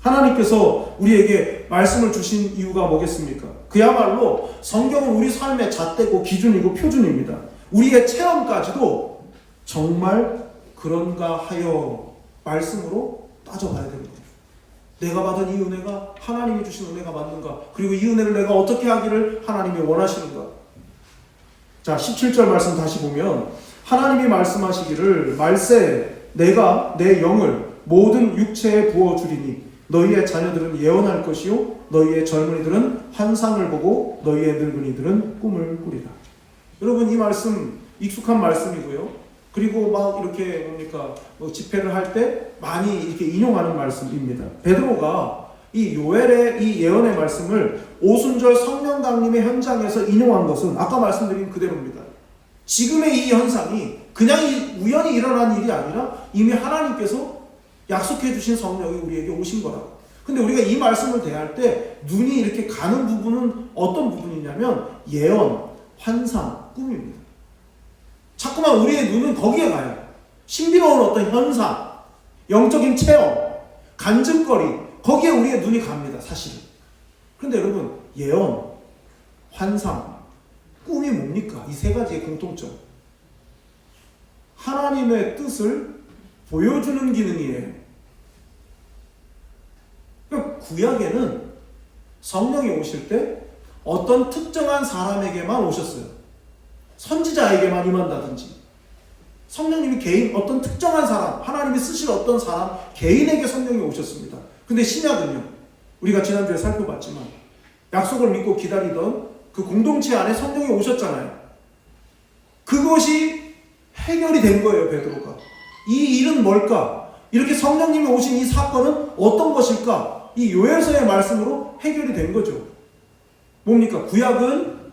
하나님께서 우리에게 말씀을 주신 이유가 뭐겠습니까? 그야말로 성경은 우리 삶의 잣대고 기준이고 표준입니다. 우리의 체험까지도 정말 그런가 하여 말씀으로 따져봐야 되는 거죠. 내가 받은 이 은혜가 하나님이 주신 은혜가 맞는가? 그리고 이 은혜를 내가 어떻게 하기를 하나님이 원하시는가? 자, 17절 말씀 다시 보면 하나님이 말씀하시기를 말세 내가 내 영을 모든 육체에 부어주리니 너희의 자녀들은 예언할 것이요 너희의 젊은이들은 환상을 보고 너희의 늙은이들은 꿈을 꾸리라. 여러분 이 말씀 익숙한 말씀이고요. 그리고 막 이렇게 뭡니까 집회를 할 때 많이 이렇게 인용하는 말씀입니다. 베드로가 이 요엘의 이 예언의 말씀을 오순절 성령 강림의 현장에서 인용한 것은 아까 말씀드린 그대로입니다. 지금의 이 현상이 그냥 우연히 일어난 일이 아니라 이미 하나님께서 약속해 주신 성령이 우리에게 오신 거라고. 근데 우리가 이 말씀을 대할 때 눈이 이렇게 가는 부분은 어떤 부분이냐면 예언, 환상, 꿈입니다. 자꾸만 우리의 눈은 거기에 가요. 신비로운 어떤 현상, 영적인 체험, 간증거리, 거기에 우리의 눈이 갑니다. 사실은. 그런데 여러분 예언, 환상, 꿈이 뭡니까? 이 세 가지의 공통점. 하나님의 뜻을 보여주는 기능이에요. 그러니까 구약에는 성령이 오실 때 어떤 특정한 사람에게만 오셨어요. 선지자에게만 임한다든지 성령님이 개인 어떤 특정한 사람, 하나님이 쓰실 어떤 사람 개인에게 성령이 오셨습니다. 근데 신약은요, 우리가 지난주에 살펴봤지만 약속을 믿고 기다리던 그 공동체 안에 성령이 오셨잖아요. 그것이 해결이 된 거예요. 베드로가 이 일은 뭘까? 이렇게 성령님이 오신 이 사건은 어떤 것일까? 이 요엘서의 말씀으로 해결이 된 거죠. 뭡니까? 구약은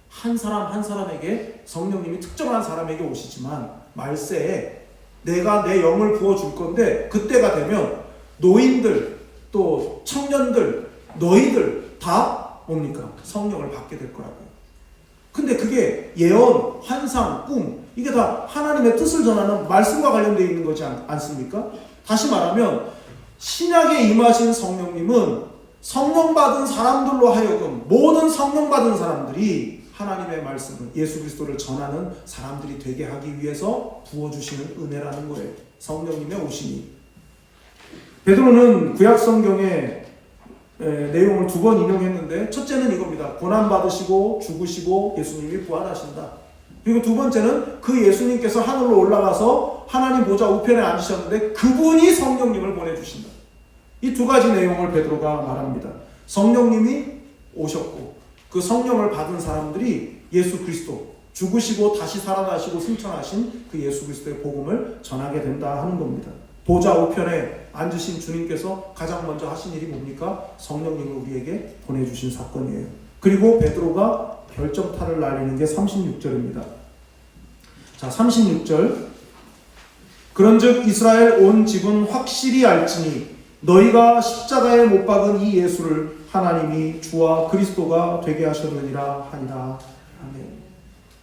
한 사람 한 사람에게 성령님이 특정한 사람에게 오시지만 말세에 내가 내 영을 부어줄 건데 그때가 되면 노인들 또 청년들 너희들 다 뭡니까? 성령을 받게 될 거라고요. 근데 그게 예언, 환상, 꿈 이게 다 하나님의 뜻을 전하는 말씀과 관련되어 있는 거지 않습니까? 다시 말하면 신약에 임하신 성령님은 성령 받은 사람들로 하여금 모든 성령 받은 사람들이 하나님의 말씀을 예수 그리스도를 전하는 사람들이 되게 하기 위해서 부어주시는 은혜라는 거예요. 성령님의 오심이. 베드로는 구약 성경의 내용을 두 번 인용했는데 첫째는 이겁니다. 고난받으시고 죽으시고 예수님이 부활하신다. 그리고 두 번째는 그 예수님께서 하늘로 올라가서 하나님 보좌 우편에 앉으셨는데 그분이 성령님을 보내주신다. 이 두 가지 내용을 베드로가 말합니다. 성령님이 오셨고 그 성령을 받은 사람들이 예수 그리스도 죽으시고 다시 살아나시고 승천하신 그 예수 그리스도의 복음을 전하게 된다 하는 겁니다. 보좌 우편에 앉으신 주님께서 가장 먼저 하신 일이 뭡니까? 성령님을 우리에게 보내주신 사건이에요. 그리고 베드로가 결정타를 날리는 게 36절입니다. 자, 36절. 그런즉 이스라엘 온 집은 확실히 알지니 너희가 십자가에 못 박은 이 예수를 하나님이 주와 그리스도가 되게 하셨느니라 하니라. 아멘.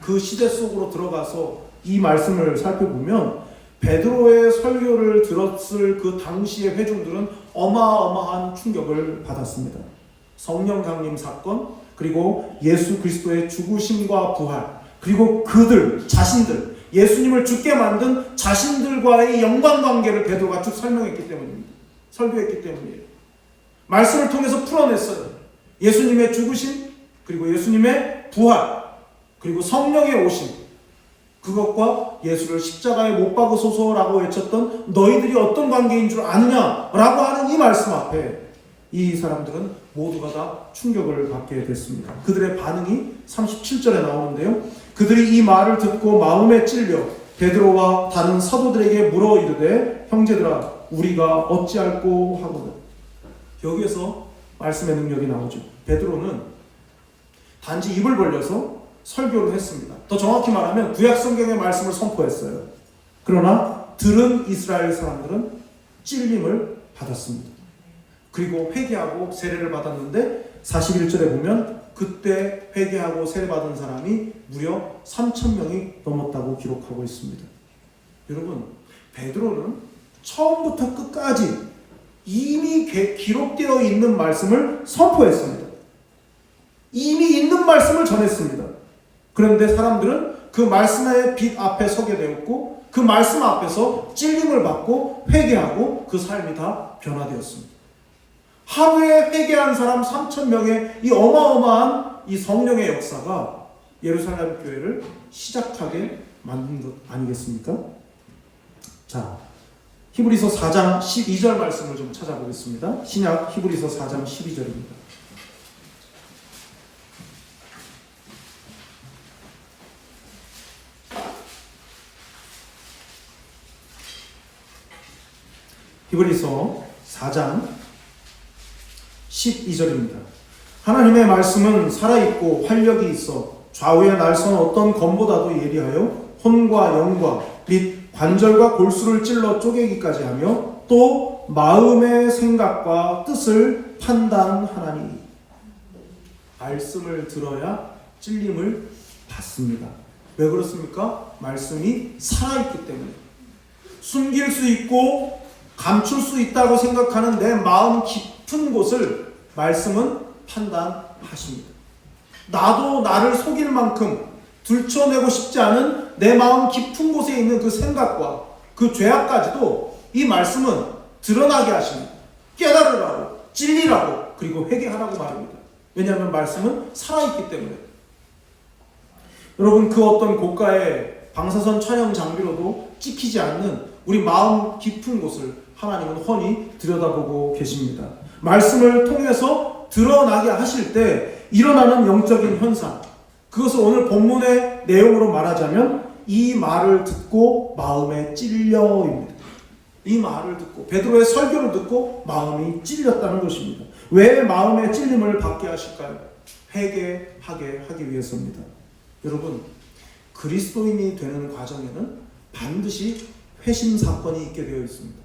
그 시대 속으로 들어가서 이 말씀을 살펴보면 베드로의 설교를 들었을 그 당시의 회중들은 어마어마한 충격을 받았습니다. 성령 강림 사건, 그리고 예수 그리스도의 죽으심과 부활, 그리고 그들 자신들, 예수님을 죽게 만든 자신들과의 영광관계를 베드로가 쭉 설명했기 때문입니다. 설교했기 때문이에요. 말씀을 통해서 풀어냈어요. 예수님의 죽으심, 그리고 예수님의 부활, 그리고 성령의 오심, 그것과 예수를 십자가에 못 박으소서라고 외쳤던 너희들이 어떤 관계인 줄 아느냐라고 하는 이 말씀 앞에 이 사람들은 모두가 다 충격을 받게 됐습니다. 그들의 반응이 37절에 나오는데요. 그들이 이 말을 듣고 마음에 찔려 베드로와 다른 사도들에게 물어 이르되 형제들아 우리가 어찌할꼬 하거든. 여기에서 말씀의 능력이 나오죠. 베드로는 단지 입을 벌려서 설교를 했습니다. 더 정확히 말하면 구약 성경의 말씀을 선포했어요. 그러나 들은 이스라엘 사람들은 찔림을 받았습니다. 그리고 회개하고 세례를 받았는데 41절에 보면 그때 회개하고 세례받은 사람이 무려 3,000명이 넘었다고 기록하고 있습니다. 여러분, 베드로는 처음부터 끝까지 이미 기록되어 있는 말씀을 선포했습니다. 이미 있는 말씀을 전했습니다. 그런데 사람들은 그 말씀의 빛 앞에 서게 되었고 그 말씀 앞에서 찔림을 받고 회개하고 그 삶이 다 변화되었습니다. 하루에 회개한 사람 3,000명의 이 어마어마한 이 성령의 역사가 예루살렘 교회를 시작하게 만든 것 아니겠습니까? 자, 히브리서 4장 12절 말씀을 좀 찾아보겠습니다. 신약 히브리서 4장 12절입니다. 히브리서 4장 12절입니다. 하나님의 말씀은 살아있고 활력이 있어 좌우의 날선 어떤 검보다도 예리하여 혼과 영과 및 관절과 골수를 찔러 쪼개기까지 하며 또 마음의 생각과 뜻을 판단하나니. 말씀을 들어야 찔림을 받습니다. 왜 그렇습니까? 말씀이 살아있기 때문에. 숨길 수 있고 감출 수 있다고 생각하는 내 마음 깊은 곳을 말씀은 판단하십니다. 나도 나를 속일 만큼 들춰내고 싶지 않은 내 마음 깊은 곳에 있는 그 생각과 그 죄악까지도 이 말씀은 드러나게 하십니다. 깨달으라고, 찔리라고, 그리고 회개하라고 말합니다. 왜냐하면 말씀은 살아있기 때문에. 여러분, 그 어떤 고가의 방사선 촬영 장비로도 찍히지 않는 우리 마음 깊은 곳을 하나님은 훤히 들여다보고 계십니다. 말씀을 통해서 드러나게 하실 때 일어나는 영적인 현상, 그것을 오늘 본문의 내용으로 말하자면 이 말을 듣고 마음에 찔려입니다. 이 말을 듣고 베드로의 설교를 듣고 마음이 찔렸다는 것입니다. 왜 마음의 찔림을 받게 하실까요? 회개하게 하기 위해서입니다. 여러분, 그리스도인이 되는 과정에는 반드시 회심 사건이 있게 되어 있습니다.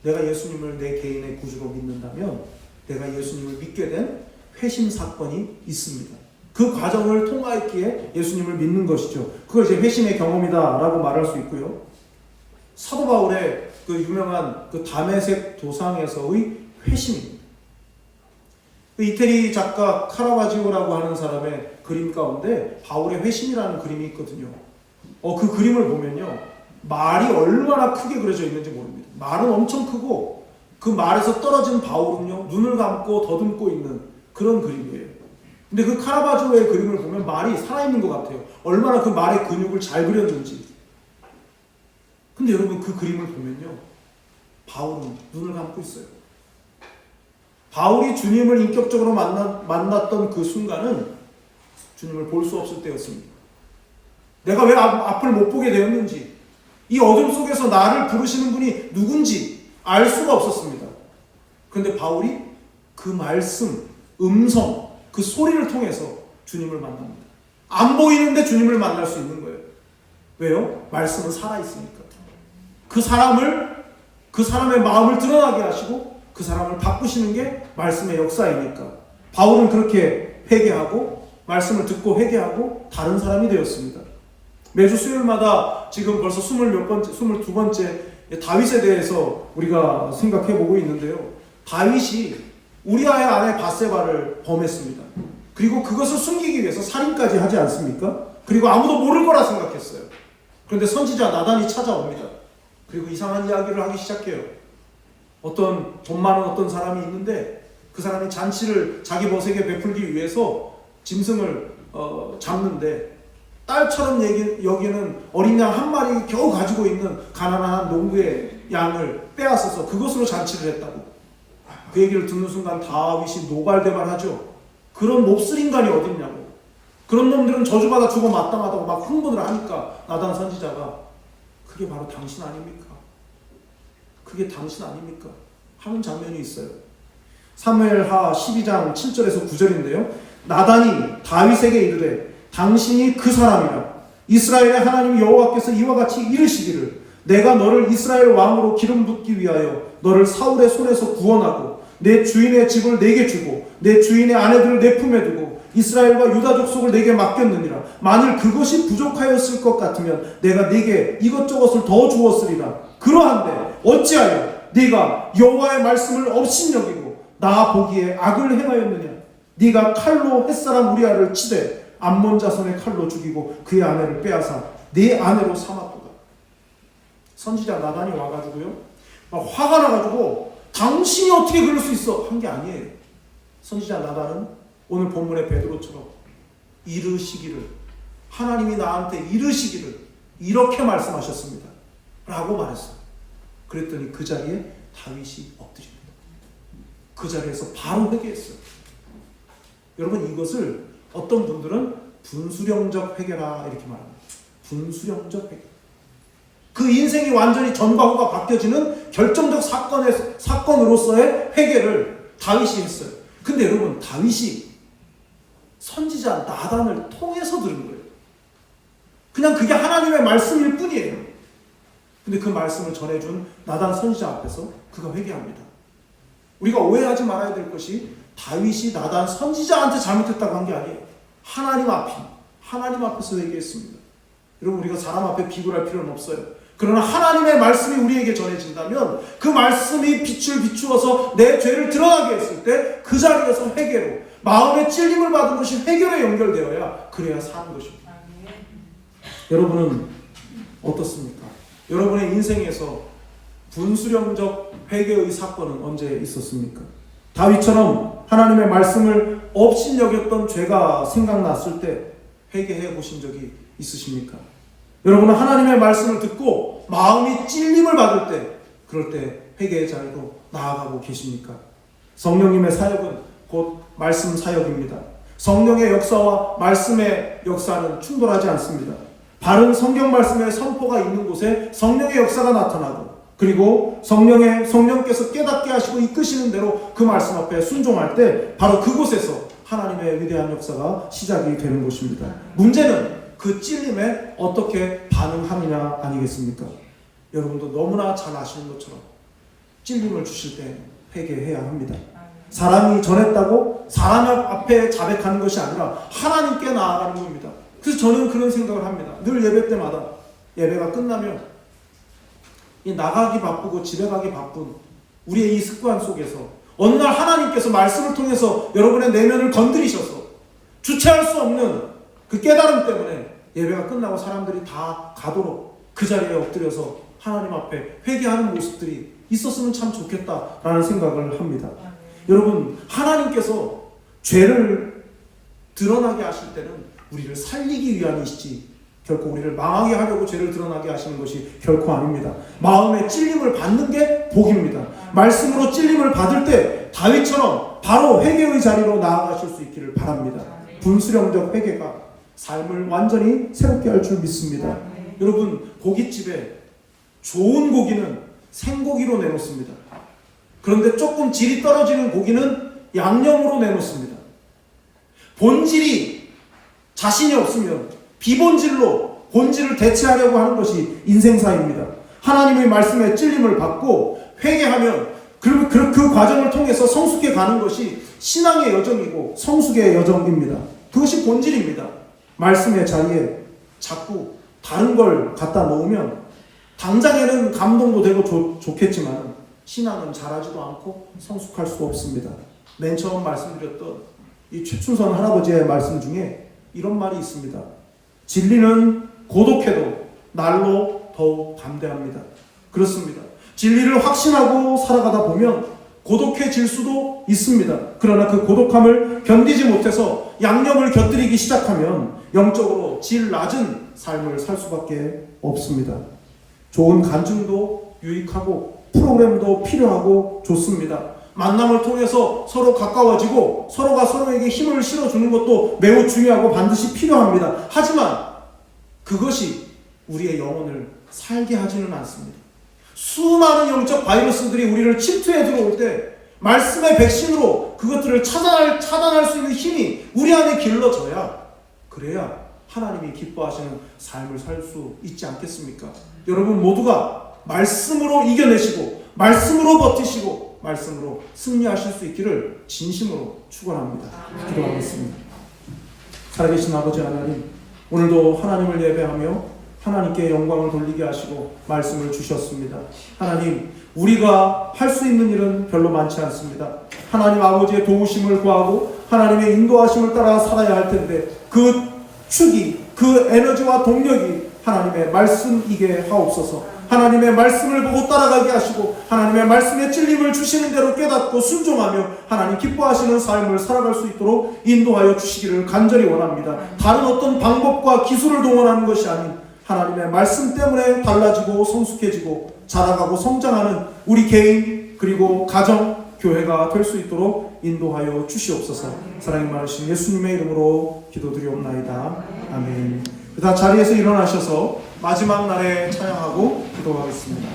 내가 예수님을 내 개인의 구주로 믿는다면 내가 예수님을 믿게 된 회심 사건이 있습니다. 그 과정을 통과했기에 예수님을 믿는 것이죠. 그걸 이제 회심의 경험이다라고 말할 수 있고요. 사도 바울의 그 유명한 그 다메섹 도상에서의 회심입니다. 그 이태리 작가 카라바지오라고 하는 사람의 그림 가운데 바울의 회심이라는 그림이 있거든요. 그 그림을 보면요, 말이 얼마나 크게 그려져 있는지 모릅니다. 말은 엄청 크고 그 말에서 떨어진 바울은요, 눈을 감고 더듬고 있는 그런 그림이에요. 근데 그 카라바조의 그림을 보면 말이 살아있는 것 같아요. 얼마나 그 말의 근육을 잘 그렸는지. 근데 여러분, 그 그림을 보면요, 바울은 눈을 감고 있어요. 바울이 주님을 인격적으로 만났던 그 순간은 주님을 볼 수 없을 때였습니다. 내가 왜 앞을 못 보게 되었는지, 이 어둠 속에서 나를 부르시는 분이 누군지 알 수가 없었습니다. 그런데 바울이 그 말씀, 음성, 그 소리를 통해서 주님을 만납니다. 안 보이는데 주님을 만날 수 있는 거예요. 왜요? 말씀은 살아있으니까. 그 사람의 마음을 드러나게 하시고 그 사람을 바꾸시는 게 말씀의 역사이니까. 바울은 그렇게 회개하고 말씀을 듣고 회개하고 다른 사람이 되었습니다. 매주 수요일마다 지금 벌써 22번째 다윗에 대해서 우리가 생각해보고 있는데요. 다윗이 우리아의 아내 밧세바를 범했습니다. 그리고 그것을 숨기기 위해서 살인까지 하지 않습니까? 그리고 아무도 모를 거라 생각했어요. 그런데 선지자 나단이 찾아옵니다. 그리고 이상한 이야기를 하기 시작해요. 어떤 돈 많은 어떤 사람이 있는데 그 사람이 잔치를 자기 벗에게 베풀기 위해서 짐승을 잡는데 딸처럼 여기는 어린 양 한 마리 겨우 가지고 있는 가난한 농부의 양을 빼앗아서 그것으로 잔치를 했다고. 그 얘기를 듣는 순간 다윗이 노발대발 하죠. 그런 몹쓸 인간이 어딨냐고. 그런 놈들은 저주받아 죽어 마땅하다고 막 흥분을 하니까 나단 선지자가 그게 바로 당신 아닙니까? 그게 당신 아닙니까? 하는 장면이 있어요. 사무엘하 12장 7절에서 9절인데요. 나단이 다윗에게 이르되 당신이 그 사람이라. 이스라엘의 하나님 여호와께서 이와 같이 이르시기를 내가 너를 이스라엘 왕으로 기름 붓기 위하여 너를 사울의 손에서 구원하고 내 주인의 집을 내게 주고 내 주인의 아내들을 내 품에 두고 이스라엘과 유다 족속을 내게 맡겼느니라. 만일 그것이 부족하였을 것 같으면 내가 네게 이것저것을 더 주었으리라. 그러한데 어찌하여 네가 여호와의 말씀을 업신여기고 나 보기에 악을 행하였느냐. 네가 칼로 햇사람 우리아를 치되 암몬 자손의 칼로 죽이고 그의 아내를 빼앗아 네 아내로 삼았도다. 선지자 나단이 와가지고요 막 화가 나가지고 당신이 어떻게 그럴 수 있어 한 게 아니에요. 선지자 나단은 오늘 본문의 베드로처럼 이르시기를, 하나님이 나한테 이르시기를 이렇게 말씀하셨습니다 라고 말했어요. 그랬더니 그 자리에 다윗이 엎드립니다. 그 자리에서 바로 회개했어요. 여러분, 이것을 어떤 분들은 분수령적 회개라 이렇게 말합니다. 분수령적 회개. 그 인생이 완전히 전과 후가 바뀌어지는 결정적 사건으로서의 회개를 다윗이 했어요. 근데 여러분, 다윗이 선지자 나단을 통해서 들은 거예요. 그냥 그게 하나님의 말씀일 뿐이에요. 근데 그 말씀을 전해준 나단 선지자 앞에서 그가 회개합니다. 우리가 오해하지 말아야 될 것이 다윗이 나단 선지자한테 잘못했다고 한 게 아니에요. 하나님 앞에서 회개했습니다. 여러분, 우리가 사람 앞에 비굴할 필요는 없어요. 그러나 하나님의 말씀이 우리에게 전해진다면 그 말씀이 빛을 비추어서 내 죄를 드러나게 했을 때 그 자리에서 회개로, 마음의 찔림을 받은 것이 회개로 연결되어야 그래야 사는 것입니다. 여러분은 어떻습니까? 여러분의 인생에서 분수령적 회개의 사건은 언제 있었습니까? 다윗처럼 하나님의 말씀을 업신여겼던 죄가 생각났을 때 회개해 보신 적이 있으십니까? 여러분은 하나님의 말씀을 듣고 마음이 찔림을 받을 때, 그럴 때 회개의 자리로 나아가고 계십니까? 성령님의 사역은 곧 말씀 사역입니다. 성령의 역사와 말씀의 역사는 충돌하지 않습니다. 바른 성경 말씀의 선포가 있는 곳에 성령의 역사가 나타나고, 그리고 성령께서 깨닫게 하시고 이끄시는 대로 그 말씀 앞에 순종할 때 바로 그곳에서 하나님의 위대한 역사가 시작이 되는 것입니다. 문제는 그 찔림에 어떻게 반응하느냐 아니겠습니까? 여러분도 너무나 잘 아시는 것처럼 찔림을 주실 때 회개해야 합니다. 사람이 전했다고 사람 앞에 자백하는 것이 아니라 하나님께 나아가는 겁니다. 그래서 저는 그런 생각을 합니다. 늘 예배 때마다 예배가 끝나면 이 나가기 바쁘고 집에 가기 바쁜 우리의 이 습관 속에서 어느 날 하나님께서 말씀을 통해서 여러분의 내면을 건드리셔서 주체할 수 없는 그 깨달음 때문에 예배가 끝나고 사람들이 다 가도록 그 자리에 엎드려서 하나님 앞에 회개하는 모습들이 있었으면 참 좋겠다라는 생각을 합니다. 여러분, 하나님께서 죄를 드러나게 하실 때는 우리를 살리기 위함이시지 결코 우리를 망하게 하려고 죄를 드러나게 하시는 것이 결코 아닙니다. 마음의 찔림을 받는 게 복입니다. 말씀으로 찔림을 받을 때 다윗처럼 바로 회개의 자리로 나아가실 수 있기를 바랍니다. 분수령적 회개가 삶을 완전히 새롭게 할 줄 믿습니다. 여러분, 고깃집에 좋은 고기는 생고기로 내놓습니다. 그런데 조금 질이 떨어지는 고기는 양념으로 내놓습니다. 본질이 자신이 없으면 비본질로 본질을 대체하려고 하는 것이 인생사입니다. 하나님의 말씀에 찔림을 받고 회개하면 그 과정을 통해서 성숙해 가는 것이 신앙의 여정이고 성숙의 여정입니다. 그것이 본질입니다. 말씀의 자리에 자꾸 다른 걸 갖다 놓으면 당장에는 감동도 되고 좋겠지만 신앙은 자라지도 않고 성숙할 수 없습니다. 맨 처음 말씀드렸던 이 최춘선 할아버지의 말씀 중에 이런 말이 있습니다. 진리는 고독해도 날로 더욱 담대합니다. 그렇습니다. 진리를 확신하고 살아가다 보면 고독해질 수도 있습니다. 그러나 그 고독함을 견디지 못해서 양념을 곁들이기 시작하면 영적으로 질 낮은 삶을 살 수밖에 없습니다. 좋은 간증도 유익하고 프로그램도 필요하고 좋습니다. 만남을 통해서 서로 가까워지고 서로가 서로에게 힘을 실어주는 것도 매우 중요하고 반드시 필요합니다. 하지만 그것이 우리의 영혼을 살게 하지는 않습니다. 수많은 영적 바이러스들이 우리를 침투해 들어올 때 말씀의 백신으로 그것들을 차단할 수 있는 힘이 우리 안에 길러져야, 그래야 하나님이 기뻐하시는 삶을 살 수 있지 않겠습니까? 여러분 모두가 말씀으로 이겨내시고 말씀으로 버티시고 말씀으로 승리하실 수 있기를 진심으로 축원합니다. 기도하겠습니다. 살아계신 아버지 하나님, 오늘도 하나님을 예배하며 하나님께 영광을 돌리게 하시고 말씀을 주셨습니다. 하나님, 우리가 할 수 있는 일은 별로 많지 않습니다. 하나님 아버지의 도우심을 구하고 하나님의 인도하심을 따라 살아야 할 텐데 그 축이, 그 에너지와 동력이 하나님의 말씀이게 하옵소서. 하나님의 말씀을 보고 따라가게 하시고 하나님의 말씀의 찔림을 주시는 대로 깨닫고 순종하며 하나님 기뻐하시는 삶을 살아갈 수 있도록 인도하여 주시기를 간절히 원합니다. 다른 어떤 방법과 기술을 동원하는 것이 아닌 하나님의 말씀 때문에 달라지고 성숙해지고 자라가고 성장하는 우리 개인 그리고 가정, 교회가 될 수 있도록 인도하여 주시옵소서. 사랑이 많으신 예수님의 이름으로 기도드리옵나이다. 아멘. 다 자리에서 일어나셔서 마지막 날에 찬양하고 기도하겠습니다.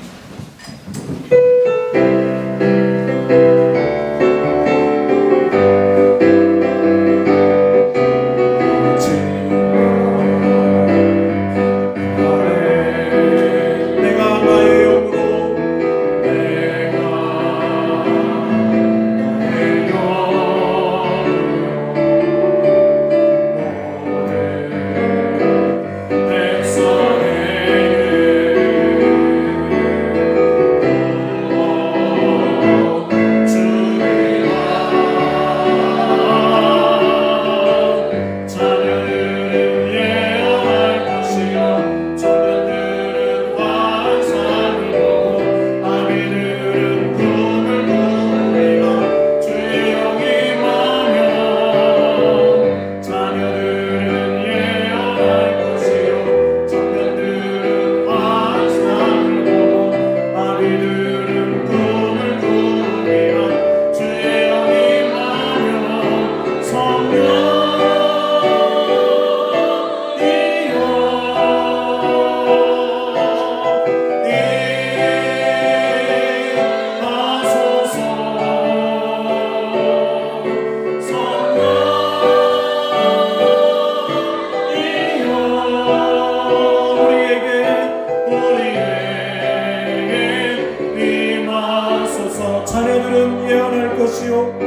자녀들은 예언할 것이요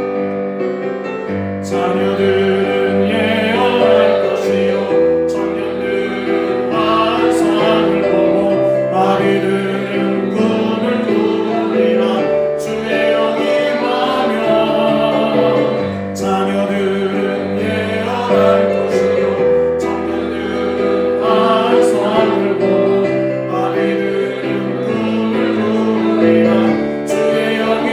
자녀들은 예언할 것이요 청년들은 환상을 보고 아비들은 꿈을 꾸리라 주의 영이 임하면 자녀들은 예언할 것이요 청년들은 환상을 보고 아비들은 꿈을 꾸리라 주의 영이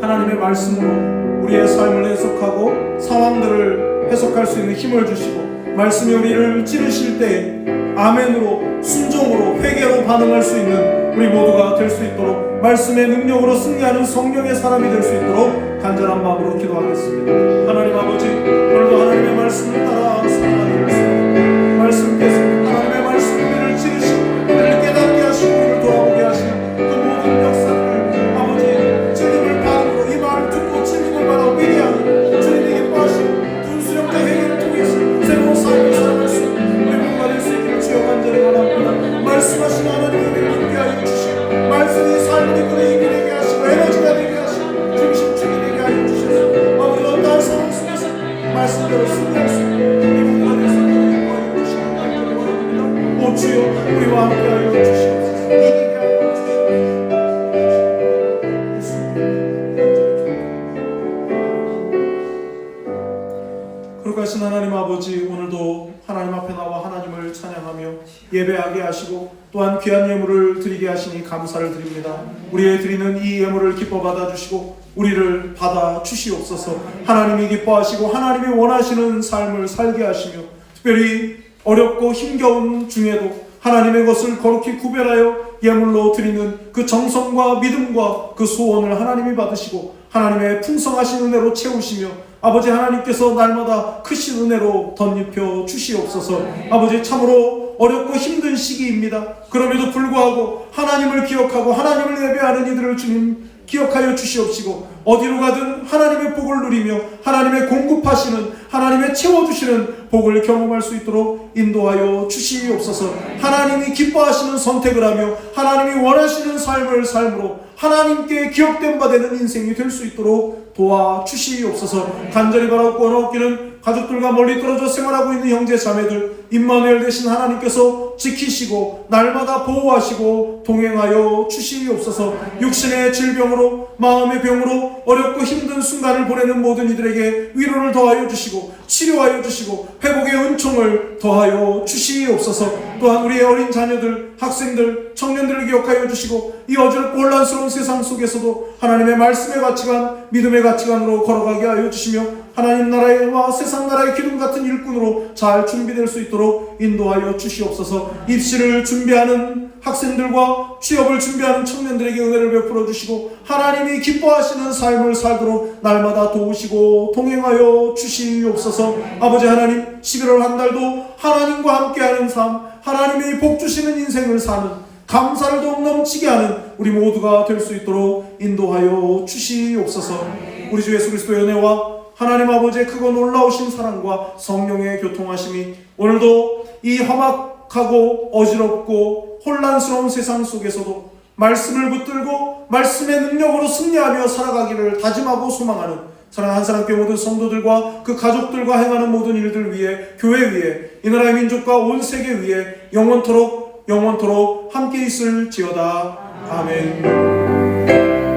하나님의 말씀으로 우리의 삶을 해석하고 상황들을 해석할 수 있는 힘을 주시고 말씀이 우리를 찌르실 때 아멘으로 순종으로 회개로 반응할 수 있는 우리 모두가 될 수 있도록 말씀의 능력으로 승리하는 성령의 사람이 될 수 있도록 간절한 마음으로 기도하겠습니다. 하나님 아버지, 오늘도 하나님의 말씀을 따라 살아가겠습니다. 말씀께서 하나님의 말씀을 우리를 찌르시고 우리를 깨닫게 하시고 우리를 돌아보게 하시는 그 모든 역사를 아버지 찔림을 받음으로 이 말을 듣고 찔림을 받아 미리하는 주님의 기뻐하시는 분수령자 회개를 통해서 새로운 삶을 살아갈 수 있는 우리 모두가 될 수 있기를 주여 간절히 원합니다. 말씀하신 하나님의 은혜를 함께 하여 주시고 말씀이 삶을 이끌어 이겨내게 하시고 에너지가 되게 하시고 중심축이 되게 하여 주셔서 아버지 어떠한 상황 속에서 말씀대로 승리할 수 있는 우리 모두가 될 수 있기를 기뻐하여 주시고 간절히 원합니다. 오 주여 우리와 함께 하여 주시옵소서. 이기게 하여 주시옵소서. 거룩하신 하나님 아버지, 오늘도 하나님 앞에 나와 하나님을 찬양하며 예배하게 하시고 또한 귀한 예물을 드리게 하시니 감사를 드립니다. 우리의 드리는 이 예물을 기뻐 받아주시고 우리를 받아 주시옵소서. 하나님이 기뻐하시고 하나님이 원하시는 삶을 살게 하시며 특별히 어렵고 힘겨운 중에도 하나님의 것을 거룩히 구별하여 예물로 드리는 그 정성과 믿음과 그 소원을 하나님이 받으시고 하나님의 풍성하신 은혜로 채우시며 아버지 하나님께서 날마다 크신 은혜로 덧입혀 주시옵소서. 아버지 참으로 어렵고 힘든 시기입니다. 그럼에도 불구하고 하나님을 기억하고 하나님을 예배하는 이들을 주님 기억하여 주시옵시고 어디로 가든 하나님의 복을 누리며 하나님의 공급하시는 하나님의 채워주시는 복을 경험할 수 있도록 인도하여 주시옵소서. 하나님이 기뻐하시는 선택을 하며 하나님이 원하시는 삶을 삶으로 하나님께 기억된 바 되는 인생이 될 수 있도록 도와주시옵소서. 간절히 바라고 원하옵기는 가족들과 멀리 떨어져 생활하고 있는 형제 자매들 임마누엘 되신 하나님께서 지키시고 날마다 보호하시고 동행하여 주시옵소서. 육신의 질병으로 마음의 병으로 어렵고 힘든 순간을 보내는 모든 이들에게 위로를 더하여 주시고 치료하여 주시고 회복의 은총을 더하여 주시옵소서. 또한 우리의 어린 자녀들, 학생들, 청년들을 기억하여 주시고 이 어지럽고 혼란스러운 세상 속에서도 하나님의 말씀의 가치관, 믿음의 가치관으로 걸어가게 하여 주시며 하나님 나라와 세상 나라의 기둥 같은 일꾼으로 잘 준비될 수 있도록 인도하여 주시옵소서. 입시를 준비하는 학생들과 취업을 준비하는 청년들에게 은혜를 베풀어 주시고 하나님이 기뻐하시는 삶을 살도록 날마다 도우시고 동행하여 주시옵소서. 아버지 하나님, 11월 한 달도 하나님과 함께하는 삶, 하나님이 복 주시는 인생을 사는 감사를 더욱 넘치게 하는 우리 모두가 될 수 있도록 인도하여 주시옵소서. 우리 주 예수 그리스도의 은혜와 하나님 아버지의 크고 놀라우신 사랑과 성령의 교통하심이 오늘도 이 험악하고 어지럽고 혼란스러운 세상 속에서도 말씀을 붙들고 말씀의 능력으로 승리하며 살아가기를 다짐하고 소망하는 사랑하는 사랑교회 모든 성도들과 그 가족들과 행하는 모든 일들 위해, 교회 위에, 이 나라의 민족과 온 세계 위에 영원토록 함께 있을지어다. 아멘.